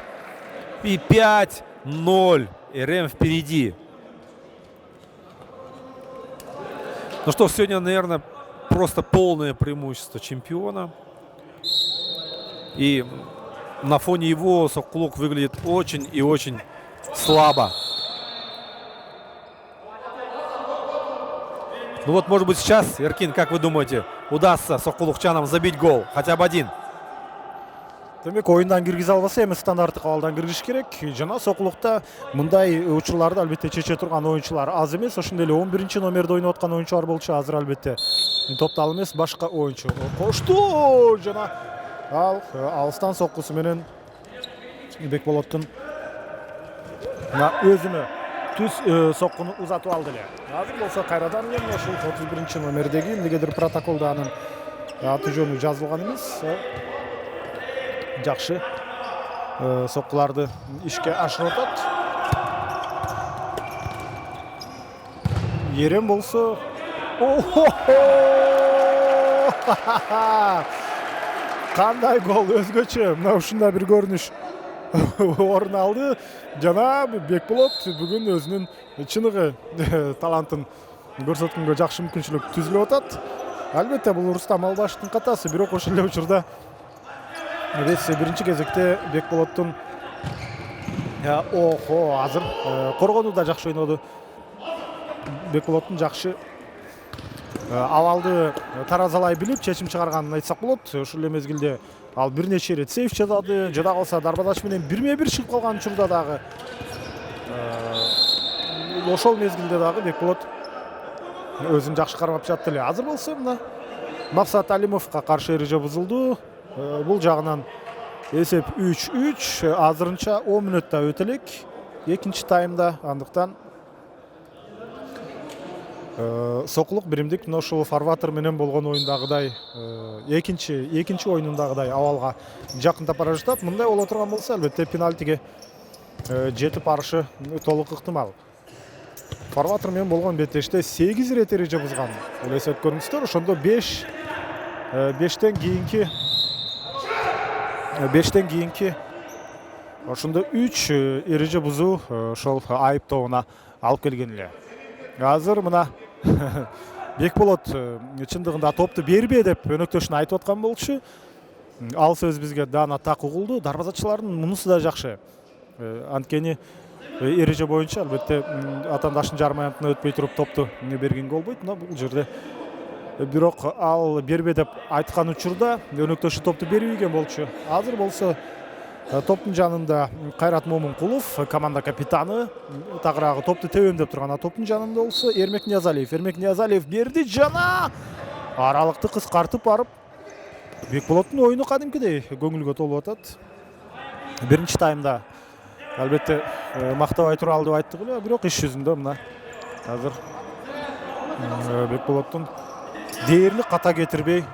И 5-0. И Рем впереди. Ну что, сегодня, наверное, просто полное преимущество чемпиона. И на фоне его Соклук выглядит очень и очень слабо. Ну вот, может быть, сейчас, Эркин, как вы думаете, удастся соклукчанам забить гол? Хотя бы один. Демек, оюндан киргизе албаса эми стандарттык абалдан киргизиш керек. Жана Соклукта мындай учурларды албетте чече турган оюнчулар аз эмес. Ошондой эле 11-номерде ойноп аткан оюнчулар болчу азыр албетте топтал эмес, башка оюнчу. Кошту жана ал алыстан соккусу менен Бекболоттун өзүнө түз соккуну узатып алды эле. Азыр болсо кайрадан эми ушул 31-номердеги эмнегедир протоколдо анын аты жөнү жазылган эмес. Жакшы соккуларды ишке ашырып атат. Ерем болсо кандай гол, өзгөчө. Мына ушундай бир көрүнүш орун алды. Жана Бекболот бүгүн өзүнүн чыныгы талантын көрсөткөнгө жакшы мүмкүнчүлүк түзүлүп атат. Албетте бул Рустам Албаштын катасы, бирок ошол эле учурда биринчи кезекте Бекболоттун азыр коргонуу да жакшы ойноду. Бекболоттун жакшы абалды таразалай билип чечим чыгарганын айтсак болот. Ушул эле мезгилде ал бир нече ирет сейф жасады. Жада калса дарбазач менен 1-1 чыгып калган учурда дагы ошол мезгилде дагы Бекболот өзүн жакшы кармап жатты эле. Азыр болсо мына Максат Алимовго каршы эреже бузулду. Бул жагынан эсеп 3-3. Азырынча 10 мүнөттө өтө элек экинчи таймда. Андыктан Соклук биримдик ошол Фарватер менен болгон оюндагыдай экинчи оюнундагыдай абалга жакындап бара жатат. Мындай боло турган болсо албетте пенальтиге жетип барышы толук ыктымал. Фарватер менен болгон беттеште 8 ирет эреже бузган. Элестетип көрүңүздөр, ошондо 5-тен кийинки 5тен кийинки ошондо 3 эреже бузуу ошол айыптоона алып келген эле. Азыр мына Бекболот чындыгында топту бербе деп өнөктөшүн айтып аткан болчу. Ал сөз бизге даана так угулду. Дарбазачылардын мунусу да жакшы. Анткени эреже боюнча албетте атаандаштын жарым аянтына өтпөй туруп топту бергенге болбойт. Мына бул жерде бирок ал бербе деп айткан учурда өнөктөшү топту бербеген болчу. Азыр болсо топтун жанында Кайрат Момункулов, команда капитаны, тагыраагы топту тебемдеп турган. Топтун жанында болсо Эрмек Ниязалиев. Эрмек Ниязалиев берди жана аралыкты кыскартып барып Бекболоттун оюну кадимкидей көңүлгө толуп атат. Биринчи таймда албетте мактабай туралы деп айттык эле, бирок иш жүзүндө мына азыр Бекболоттун дээрлик ката кетирбей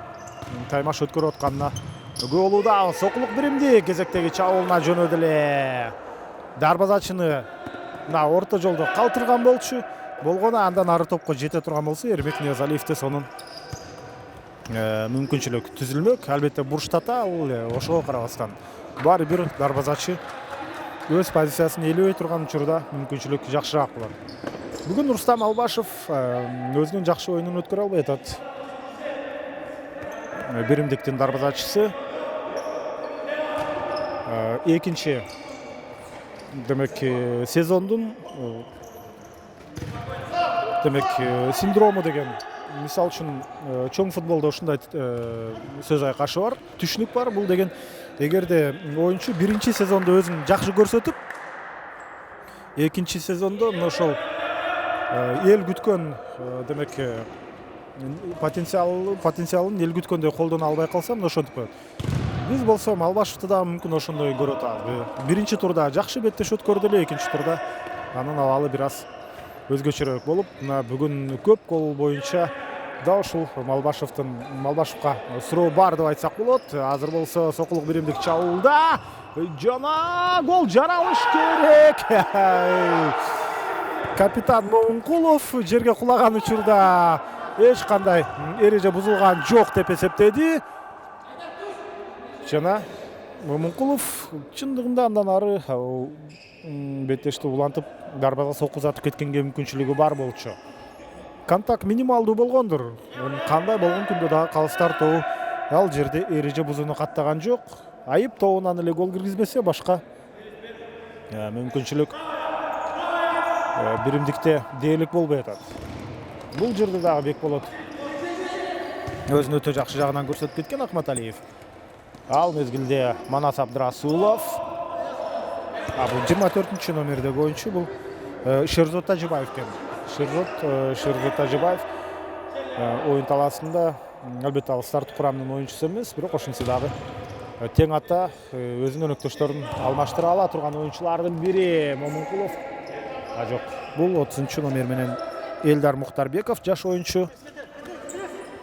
таймаш өткөрүп атканына күбө болууда. Сокулук биримди кезектеги чабуулуна жөнөдү эле. Дарбазачыны мына орто жолдо калтырган болчу. Болгону андан ары топко жете турган болсо Эрмек Ниязалиевде сонун мүмкүнчүлүк түзүлмөк. Албетте бурштата ал ошого карабастан баары бир дарбазачы өз позициясын ээлебей турган учурда мүмкүнчүлүк жакшыраак болот. Бүгүн Рустам Албашев өзүнүн жакшы оюнун өткөрө албай атат. Биримдиктин дарбазачысы экинчи демек сезондун демек синдрому деген, мисалы үчүн чоң футболдо ушундай сөз айкашы бар, түшүнүк бар. Бул деген эгерде оюнчу биринчи сезондо өзүн жакшы көрсөтүп, экинчи сезондо мына ошол эл күткөн демек потенциалын эл күткөндөй колдоно албай калса, мына ошентип коет. Биз болсо Албашевди да мүмкүн ошондой көрүп атабыз. Биринчи турда жакшы беттеш өткөрдү эле, экинчи турда анын абалы бир аз өзгөчөрөөк болуп, мына бүгүн көп гол боюнча да ушул Албашевка суроо бар деп айтсак болот. Азыр болсо сокулук биримдик чабуулда жана гол жаралыш керек. Капитан Момункулов жерге кулаган учурда эч кандай эреже бузулган жок деп эсептеди. Жана Момункулов чындыгында андан ары беттешти улантып дарбаза соккузатып кеткенге мүмкүнчүлүгү бар болчу. Контакт минималдуу болгондур. Кандай болгон күндө дагы калыстар тобу ал жерде эреже бузууну каттаган жок. Айып тобунан эле гол киргизбесе башка мүмкүнчүлүк биримдикте дээрлик болбой атат. Бул жерде дагы Бекболот өзүн өтө жакшы жагынан көрсөтүп кеткен Акматалиев. Ал мезгилде Манас Абдрасулов. Бул 24-чү номердеги оюнчу, бул Шерзот Тажибаев экен. Шерзот Тажибаев оюн талаасында албетте ал старт курамынын оюнчусу эмес, бирок ошонсу дагы тең ата өзүнүн өнөктөштөрүн алмаштыра ала турган оюнчулардын бири Момункулов. Жок, бул 30-чу номер менен Элдар Мухтарбеков, жаш оюнчу.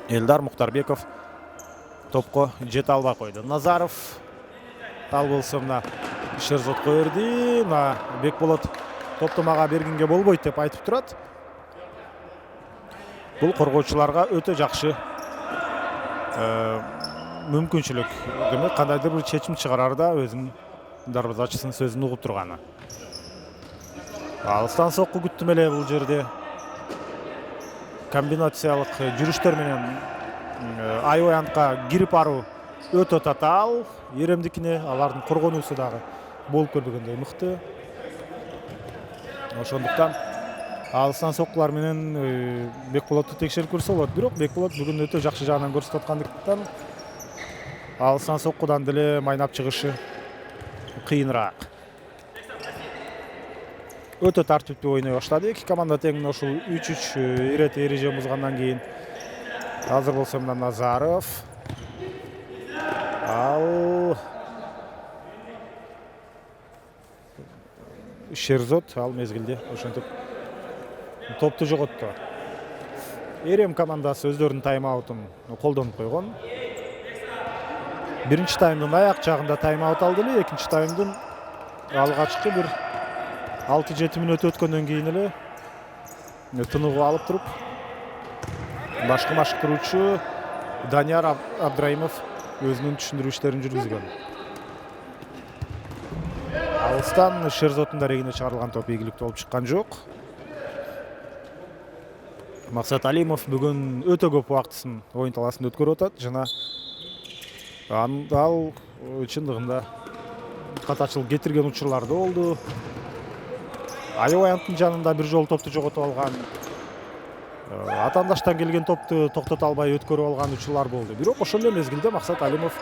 Элдар Мухтарбеков топко жете албай койду. Назаров ал болсо мына Шерзотко берди. Мына Бекболот топту мага бергенге болбойт деп айтып турат. Бул коргоочуларга өтө жакшы мүмкүнчүлүк. Демек кандайдыр бир чечим чыгарарда өзүнүн дарбазачысынын сөзүн угуп турганы. Алыстан сокку күттүм эле бул жерде. Комбинациялык жүрүштөр менен аябай антка кирип баруу өтө татаал. Эремдикине алардын коргонуусу дагы болуп көрбөгөндөй мыкты. Ошондуктан алыстан соккулар менен Бекболотту текшерип көрсө болот. Бирок Бекболот бүгүн өтө жакшы жагынан көрсөтүп аткандыктан алыстан соккудан деле майнап чыгышы кыйыныраак. Өтө тартиптүү ойной баштады. Эки команда тең ушул 3-3 ирет эреже бузгандан кийин. Азыр болсо мына Назаров. Ал Шерзот ал мезгилде ошентип топту жоготту. Эрем командасы өздөрүнүн тайм-аутун колдонуп койгон. Биринчи таймдын аяк жагында тайм-аут алды эле, экинчи таймдын алгачкы бир 6-7 мүнөт өткөндөн кийин эле тыныгып алып туруп башкы машыктыруучу Данияр Абдраимов өзүнүн түшүндүрүү иштерин жүргүзгөн. алыстан Шерзоттун дарегине чыгарылган топ ийгиликтүү болуп чыккан жок. Максат Алимов бүгүн өтө көп убактысын оюн талаасында өткөрүп атат жана ал чындыгында катачылык кетирген учурлар да болду. Аябаевдин жанында бир жолу топту жоготуп алган. Атандаштан келген топту токтото албай өткөрүп алган учурлар болду. Бирок ошол эле мезгилде Максат Алимов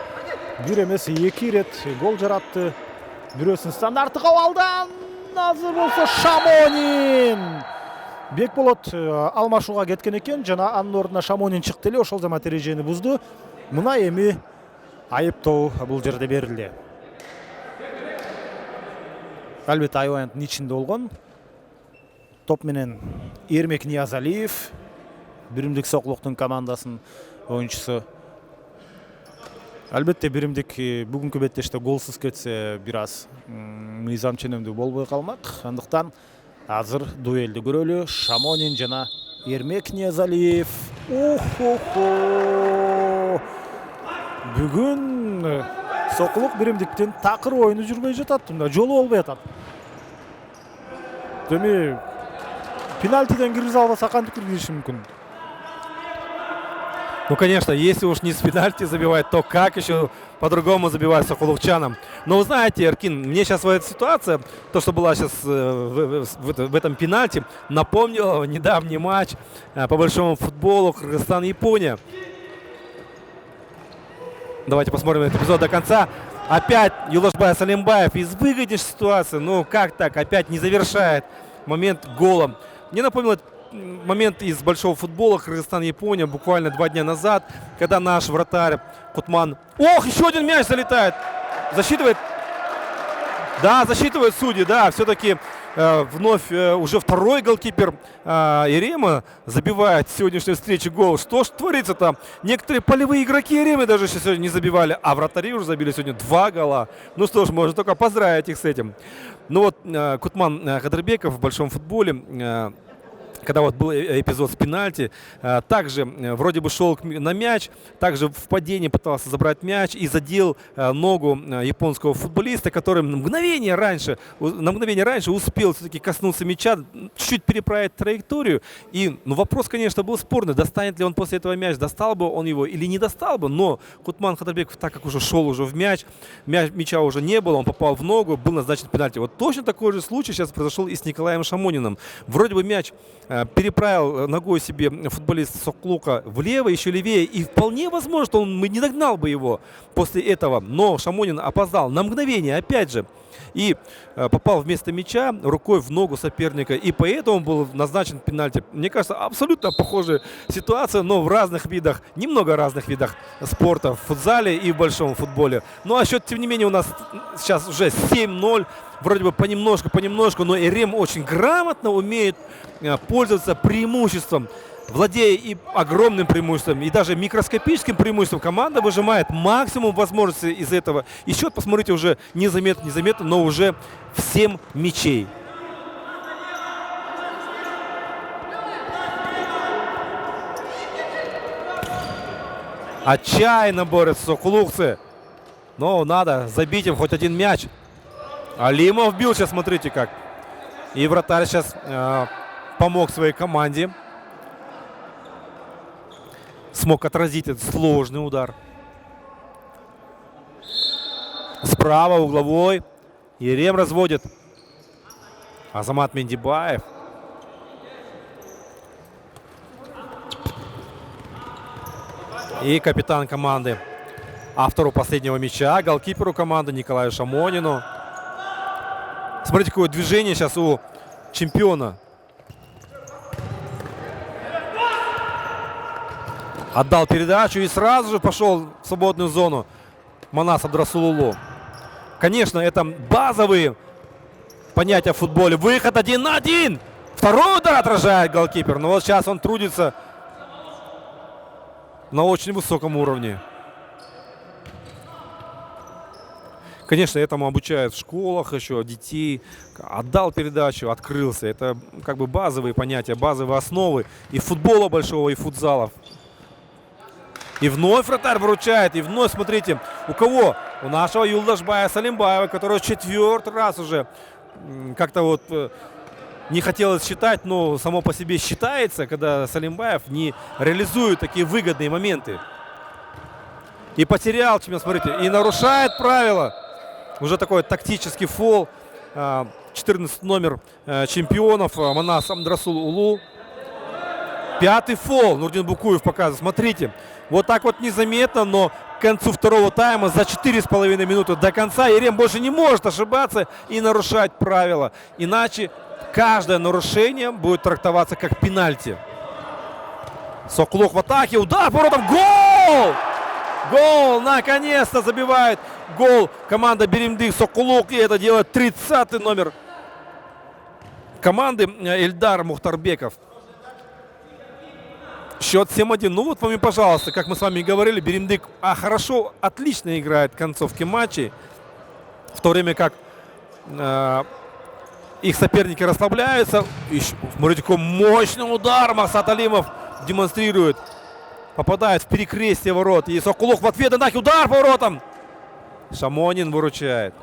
бир эмес 2 ирет гол жаратты. Бирөөсүн стандарттык абалдан азыр болсо Шамонин Бекболот алмашууга кеткен экен жана анын ордуна Шамонин чыкты эле, ошол замат эрежени бузду. Мына эми айыптоо бул жерде берилди. Албетте Аябаевдин ичинде болгон. Топ менен Эрмек Ниязалиев, Биримдик Сокулуктун командасынын оюнчусу. Албетте Биримдик бүгүнкү беттеште голсуз кетсе бир аз мыйзам ченемдүү болбой калмак. Андыктан азыр дуэлди көрөлү. Шамонин жана Эрмек Ниязалиев. Бүгүн Сокулук Биримдиктин такыр оюну жүрбөй жатат, мында жолу болбой атат. Эми пенальтиден киргизе албаса кантип киргизиши мүмкүн? Ну, конечно, если уж не с пенальти забивать, то как еще по-другому забивать сокулукчанам? Но вы знаете, Эркин, мне сейчас в этой ситуации, то, что была сейчас в этом пенальти, напомнило недавний матч по большому футболу Кыргызстан-Япония. Давайте посмотрим этот эпизод до конца. Опять Юлашбай Салимбаев из выгоднейшей ситуации. Ну, как так? Опять не завершает момент голом. Мне напомнил момент из большого футбола Кыргызстан-Япония буквально 2 дня назад, когда наш вратарь Кутман... Ох, еще один мяч залетает! Засчитывает? Да, засчитывает судьи, да. Все-таки вновь уже второй голкипер Ерема забивает в сегодняшней встрече гол. Что ж творится-то? Некоторые полевые игроки Еремы даже сегодня не забивали, а вратари уже забили сегодня 2 гола. Ну что ж, можно только поздравить их с этим. Ну вот Кутман Кадырбеков в большом футболе... Когда вот был эпизод с пенальти, также вроде бы шел на мяч, также в падении пытался забрать мяч и задел ногу японского футболиста, который на мгновение раньше успел все-таки коснуться мяча, чуть-чуть переправить траекторию. И вопрос, конечно, был спорный, достанет ли он после этого мяч, достал бы он его или не достал бы, но Кутман Кадырбеков, так как уже шел уже в мяча уже не было, он попал в ногу, был назначен пенальти. Вот точно такой же случай сейчас произошел и с Николаем Шамониным. Вроде бы мяч переправил ногой себе футболист Сокулука влево, еще левее, и вполне возможно, что он не догнал бы его после этого, но Шамонин опоздал на мгновение, опять же, и попал вместо мяча рукой в ногу соперника, и поэтому был назначен пенальти. Мне кажется, абсолютно похожая ситуация, но в разных видах, немного разных видах спорта, в футзале и в большом футболе. Ну а счет, тем не менее, у нас сейчас уже 7-0. Вроде бы понемножку, но Ерем очень грамотно умеет пользоваться преимуществом, владея и огромным преимуществом, и даже микроскопическим преимуществом. Команда выжимает максимум возможностей из этого. И счет, посмотрите, уже незаметно, но уже в 7 мячей. Отчаянно борются сокулукцы, но надо забить им хоть один мяч. Алимов бил сейчас, смотрите как. И вратарь сейчас помог своей команде. Смог отразить этот сложный удар. Справа угловой. Ерем разводит. Азамат Мендибаев. И капитан команды, автору последнего мяча, голкиперу команды Николаю Шамонину. Смотрите, какое движение сейчас у чемпиона. Отдал передачу и сразу же пошел в свободную зону Манас Абдрасулулу. Конечно, это базовые понятия в футболе. Выход 1 на 1. Второй удар отражает голкипер. Но вот сейчас он трудится на очень высоком уровне. Конечно, этому обучают в школах еще детей. Отдал передачу, открылся. Это как бы базовые понятия, базовые основы и футбола большого, и футзала. И вновь вратарь выручает. И вновь, смотрите, у кого? У нашего Юлдашбая Салимбаева, который 4-й раз уже как-то вот не хотелось считать, но само по себе считается, когда Салимбаев не реализует такие выгодные моменты. И потерял чемпион, смотрите, и нарушает правила. Уже такой тактический фол. 14 номер чемпионов Манас Амдрасул Улу. 5-й фол Нурдин Букуев показывает. Смотрите, вот так вот незаметно, но к концу второго тайма за 4,5 минуты до конца Ерем больше не может ошибаться и нарушать правила. Иначе каждое нарушение будет трактоваться как пенальти. Сокулук в атаке. Удар по воротам. Гол! Гол! Наконец-то забивает гол команда Биримдих Сокулук. И это делает 30-й номер команды Эльдар Мухтарбеков. Счет 7-1. Ну вот вам и, пожалуйста, как мы с вами и говорили, Биримдик хорошо, отлично играет в концовке матчей. В то время как их соперники расслабляются. И, смотрите, какой мощный удар Максат Алимов демонстрирует. Попадает в перекрестие ворот. И Сокулук в ответ. Удар по воротам. Шамонин выручает.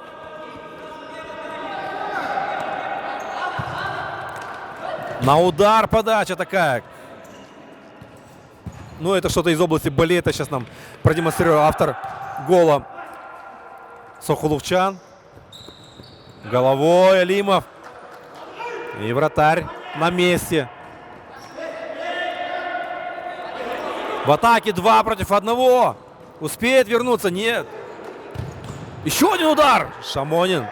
На удар подача такая. Ну, это что-то из области балета сейчас нам продемонстрировал автор гола Сокулукчан. Головой Алимов. И вратарь на месте. В атаке 2 против 1. Успеет вернуться? Нет. Еще один удар. Шамонин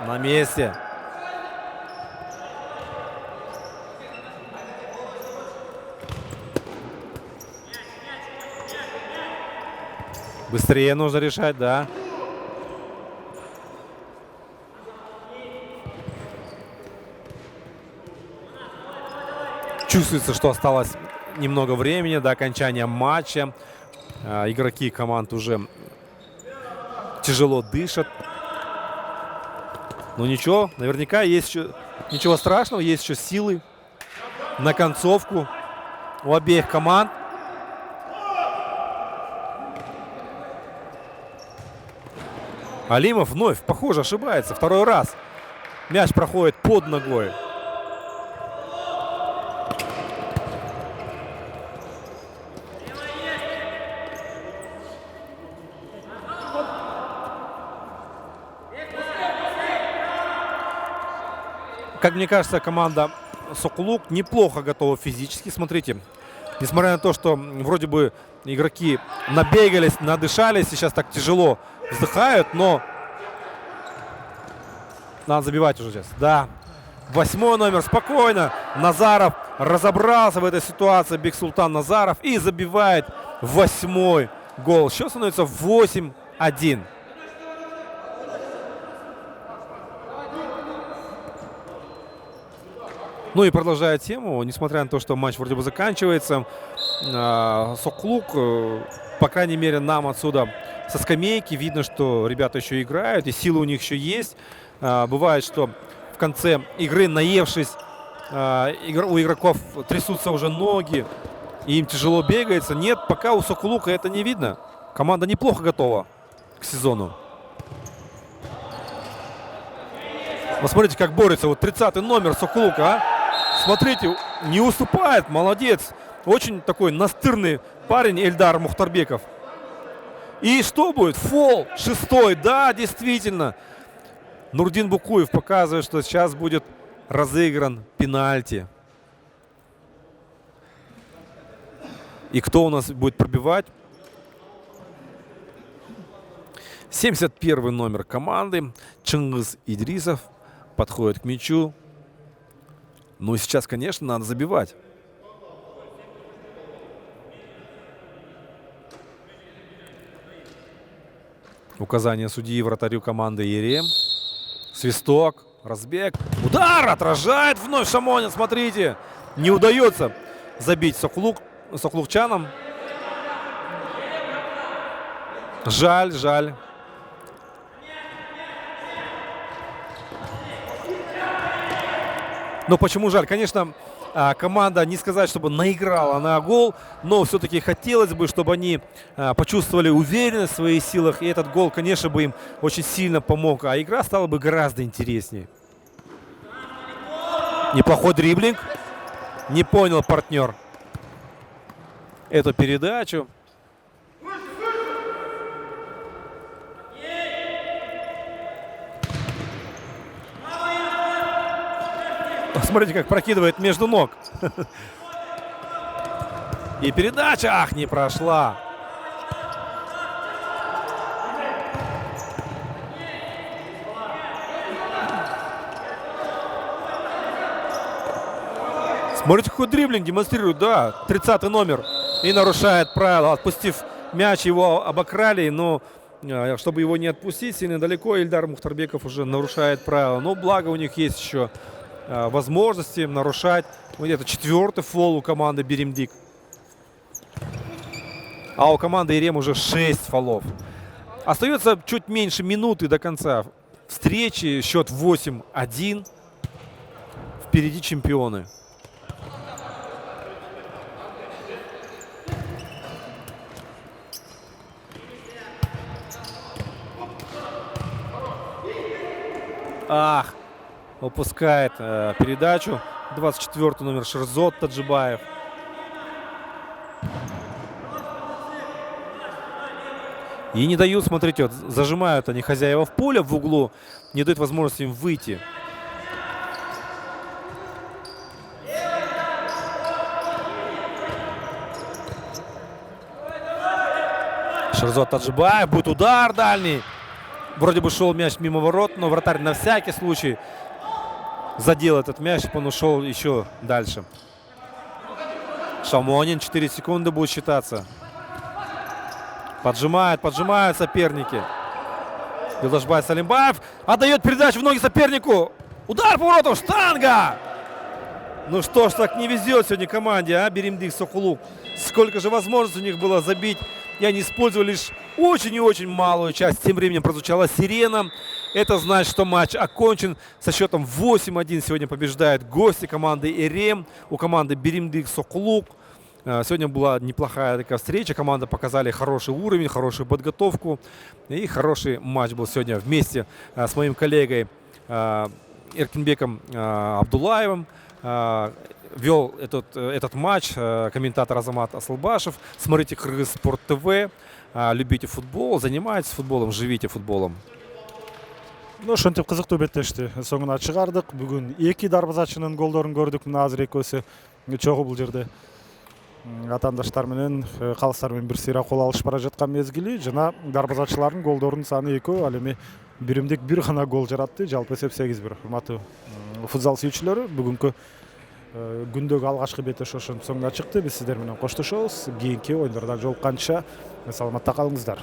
на месте. Быстрее нужно решать, да. Чувствуется, что осталось немного времени до окончания матча. Игроки команд уже тяжело дышат. Но ничего, наверняка есть еще... Ничего страшного, есть еще силы на концовку у обеих команд. Алимов вновь, похоже, ошибается. 2-й раз. Мяч проходит под ногой. Как мне кажется, команда Сокулук неплохо готова физически. Смотрите, несмотря на то, что вроде бы игроки набегались, надышались, сейчас так тяжело вздыхают, но надо забивать уже сейчас. Да, 8-й номер, спокойно. Назаров разобрался в этой ситуации, Бексултан Назаров, и забивает 8-й гол. Счет становится 8-1. Ну и продолжая тему, несмотря на то, что матч вроде бы заканчивается, Сокулук, по крайней мере, нам отсюда со скамейки видно, что ребята еще играют, и силы у них еще есть. Бывает, что в конце игры, наевшись, у игроков трясутся уже ноги, и им тяжело бегается. Нет, пока у Сокулука это не видно. Команда неплохо готова к сезону. Посмотрите, как борется. Вот 30-й номер Сокулука, а? Смотрите, не уступает, молодец. Очень такой настырный парень Эльдар Мухтарбеков. И что будет? Фол 6-й, да, действительно. Нурдин Букуев показывает, что сейчас будет разыгран пенальти. И кто у нас будет пробивать? 71-й номер команды Чингиз Идрисов подходит к мячу. Ну и сейчас, конечно, надо забивать. Указание судьи вратарю команды Ерем. Свисток, разбег, удар, отражает вновь Шамонин. Смотрите, не удается забить Сокулукчанам. Жаль, жаль. Но почему жаль? Конечно, команда, не сказать, чтобы наиграла на гол, но все-таки хотелось бы, чтобы они почувствовали уверенность в своих силах. И этот гол, конечно, бы им очень сильно помог. А игра стала бы гораздо интереснее. Неплохой дриблинг. Не понял партнер эту передачу. Смотрите, как прокидывает между ног. И передача, ах, не прошла. Смотрите, какой дриблинг демонстрирует, да, 30-й номер. И нарушает правила, отпустив мяч, его обокрали, но чтобы его не отпустить сильно далеко, Ильдар Мухтарбеков уже нарушает правила. Но благо у них есть еще возможности нарушать. Это 4-й фол у команды Биримдик. А у команды Ирем уже 6 фолов. Остается чуть меньше минуты до конца встречи. Счет 8-1. Впереди чемпионы. Ах, упускает передачу. 24-й номер Шерзот Таджибаев. И не дают, смотрите, вот, зажимают они хозяева в поле в углу. Не дают возможности им выйти. Шерзот Таджибаев. Будет удар дальний. Вроде бы шел мяч мимо ворот, но вратарь на всякий случай задел этот мяч, чтобы он ушел еще дальше. Шамонин, 4 секунды будет считаться. Поджимают соперники. Билдашбай Салимбаев отдает передачу в ноги сопернику. Удар по воротам, штанга! Ну что ж, так не везет сегодня команде, а, Биримдик Сокулук. Сколько же возможностей у них было забить. И они использовали лишь очень и очень малую часть. Тем временем прозвучала сирена. Это значит, что матч окончен. Со счетом 8-1 сегодня побеждают гости команды Ирем. У команды Биримдик Сокулук. Сегодня была неплохая такая встреча. Команды показали хороший уровень, хорошую подготовку. И хороший матч был сегодня вместе с моим коллегой Эркинбеком Абдуллаевым. Вел этот матч комментатор Азамат Асылбашев. Смотрите Кыргыз Спорт ТВ. Любите футбол, занимайтесь футболом, живите футболом. Ошентип кызыктуу беттешти. Соңуна чыгардык. Бүгүн 2 дарбазачынын голдорун көрдүк. Мына азыр экөөсү чогуу бул жерде атаандаштар менен калыстар менен бир сыйра кол алышып бара жаткан мезгили. Жана дарбазачылардын голдорунун саны 2. Ал эми Биримдик 1 гана гол жаратты. Жалпы эсеп 8-1. Урматтуу футзал сүйүүчүлөрү, бүгүнкү күндөгү алгачкы беттеш ошонун соңуна чыкты. Биз сиздер менен коштошобуз. Кийинки оюндарда жолукканча саламатта калыңыздар.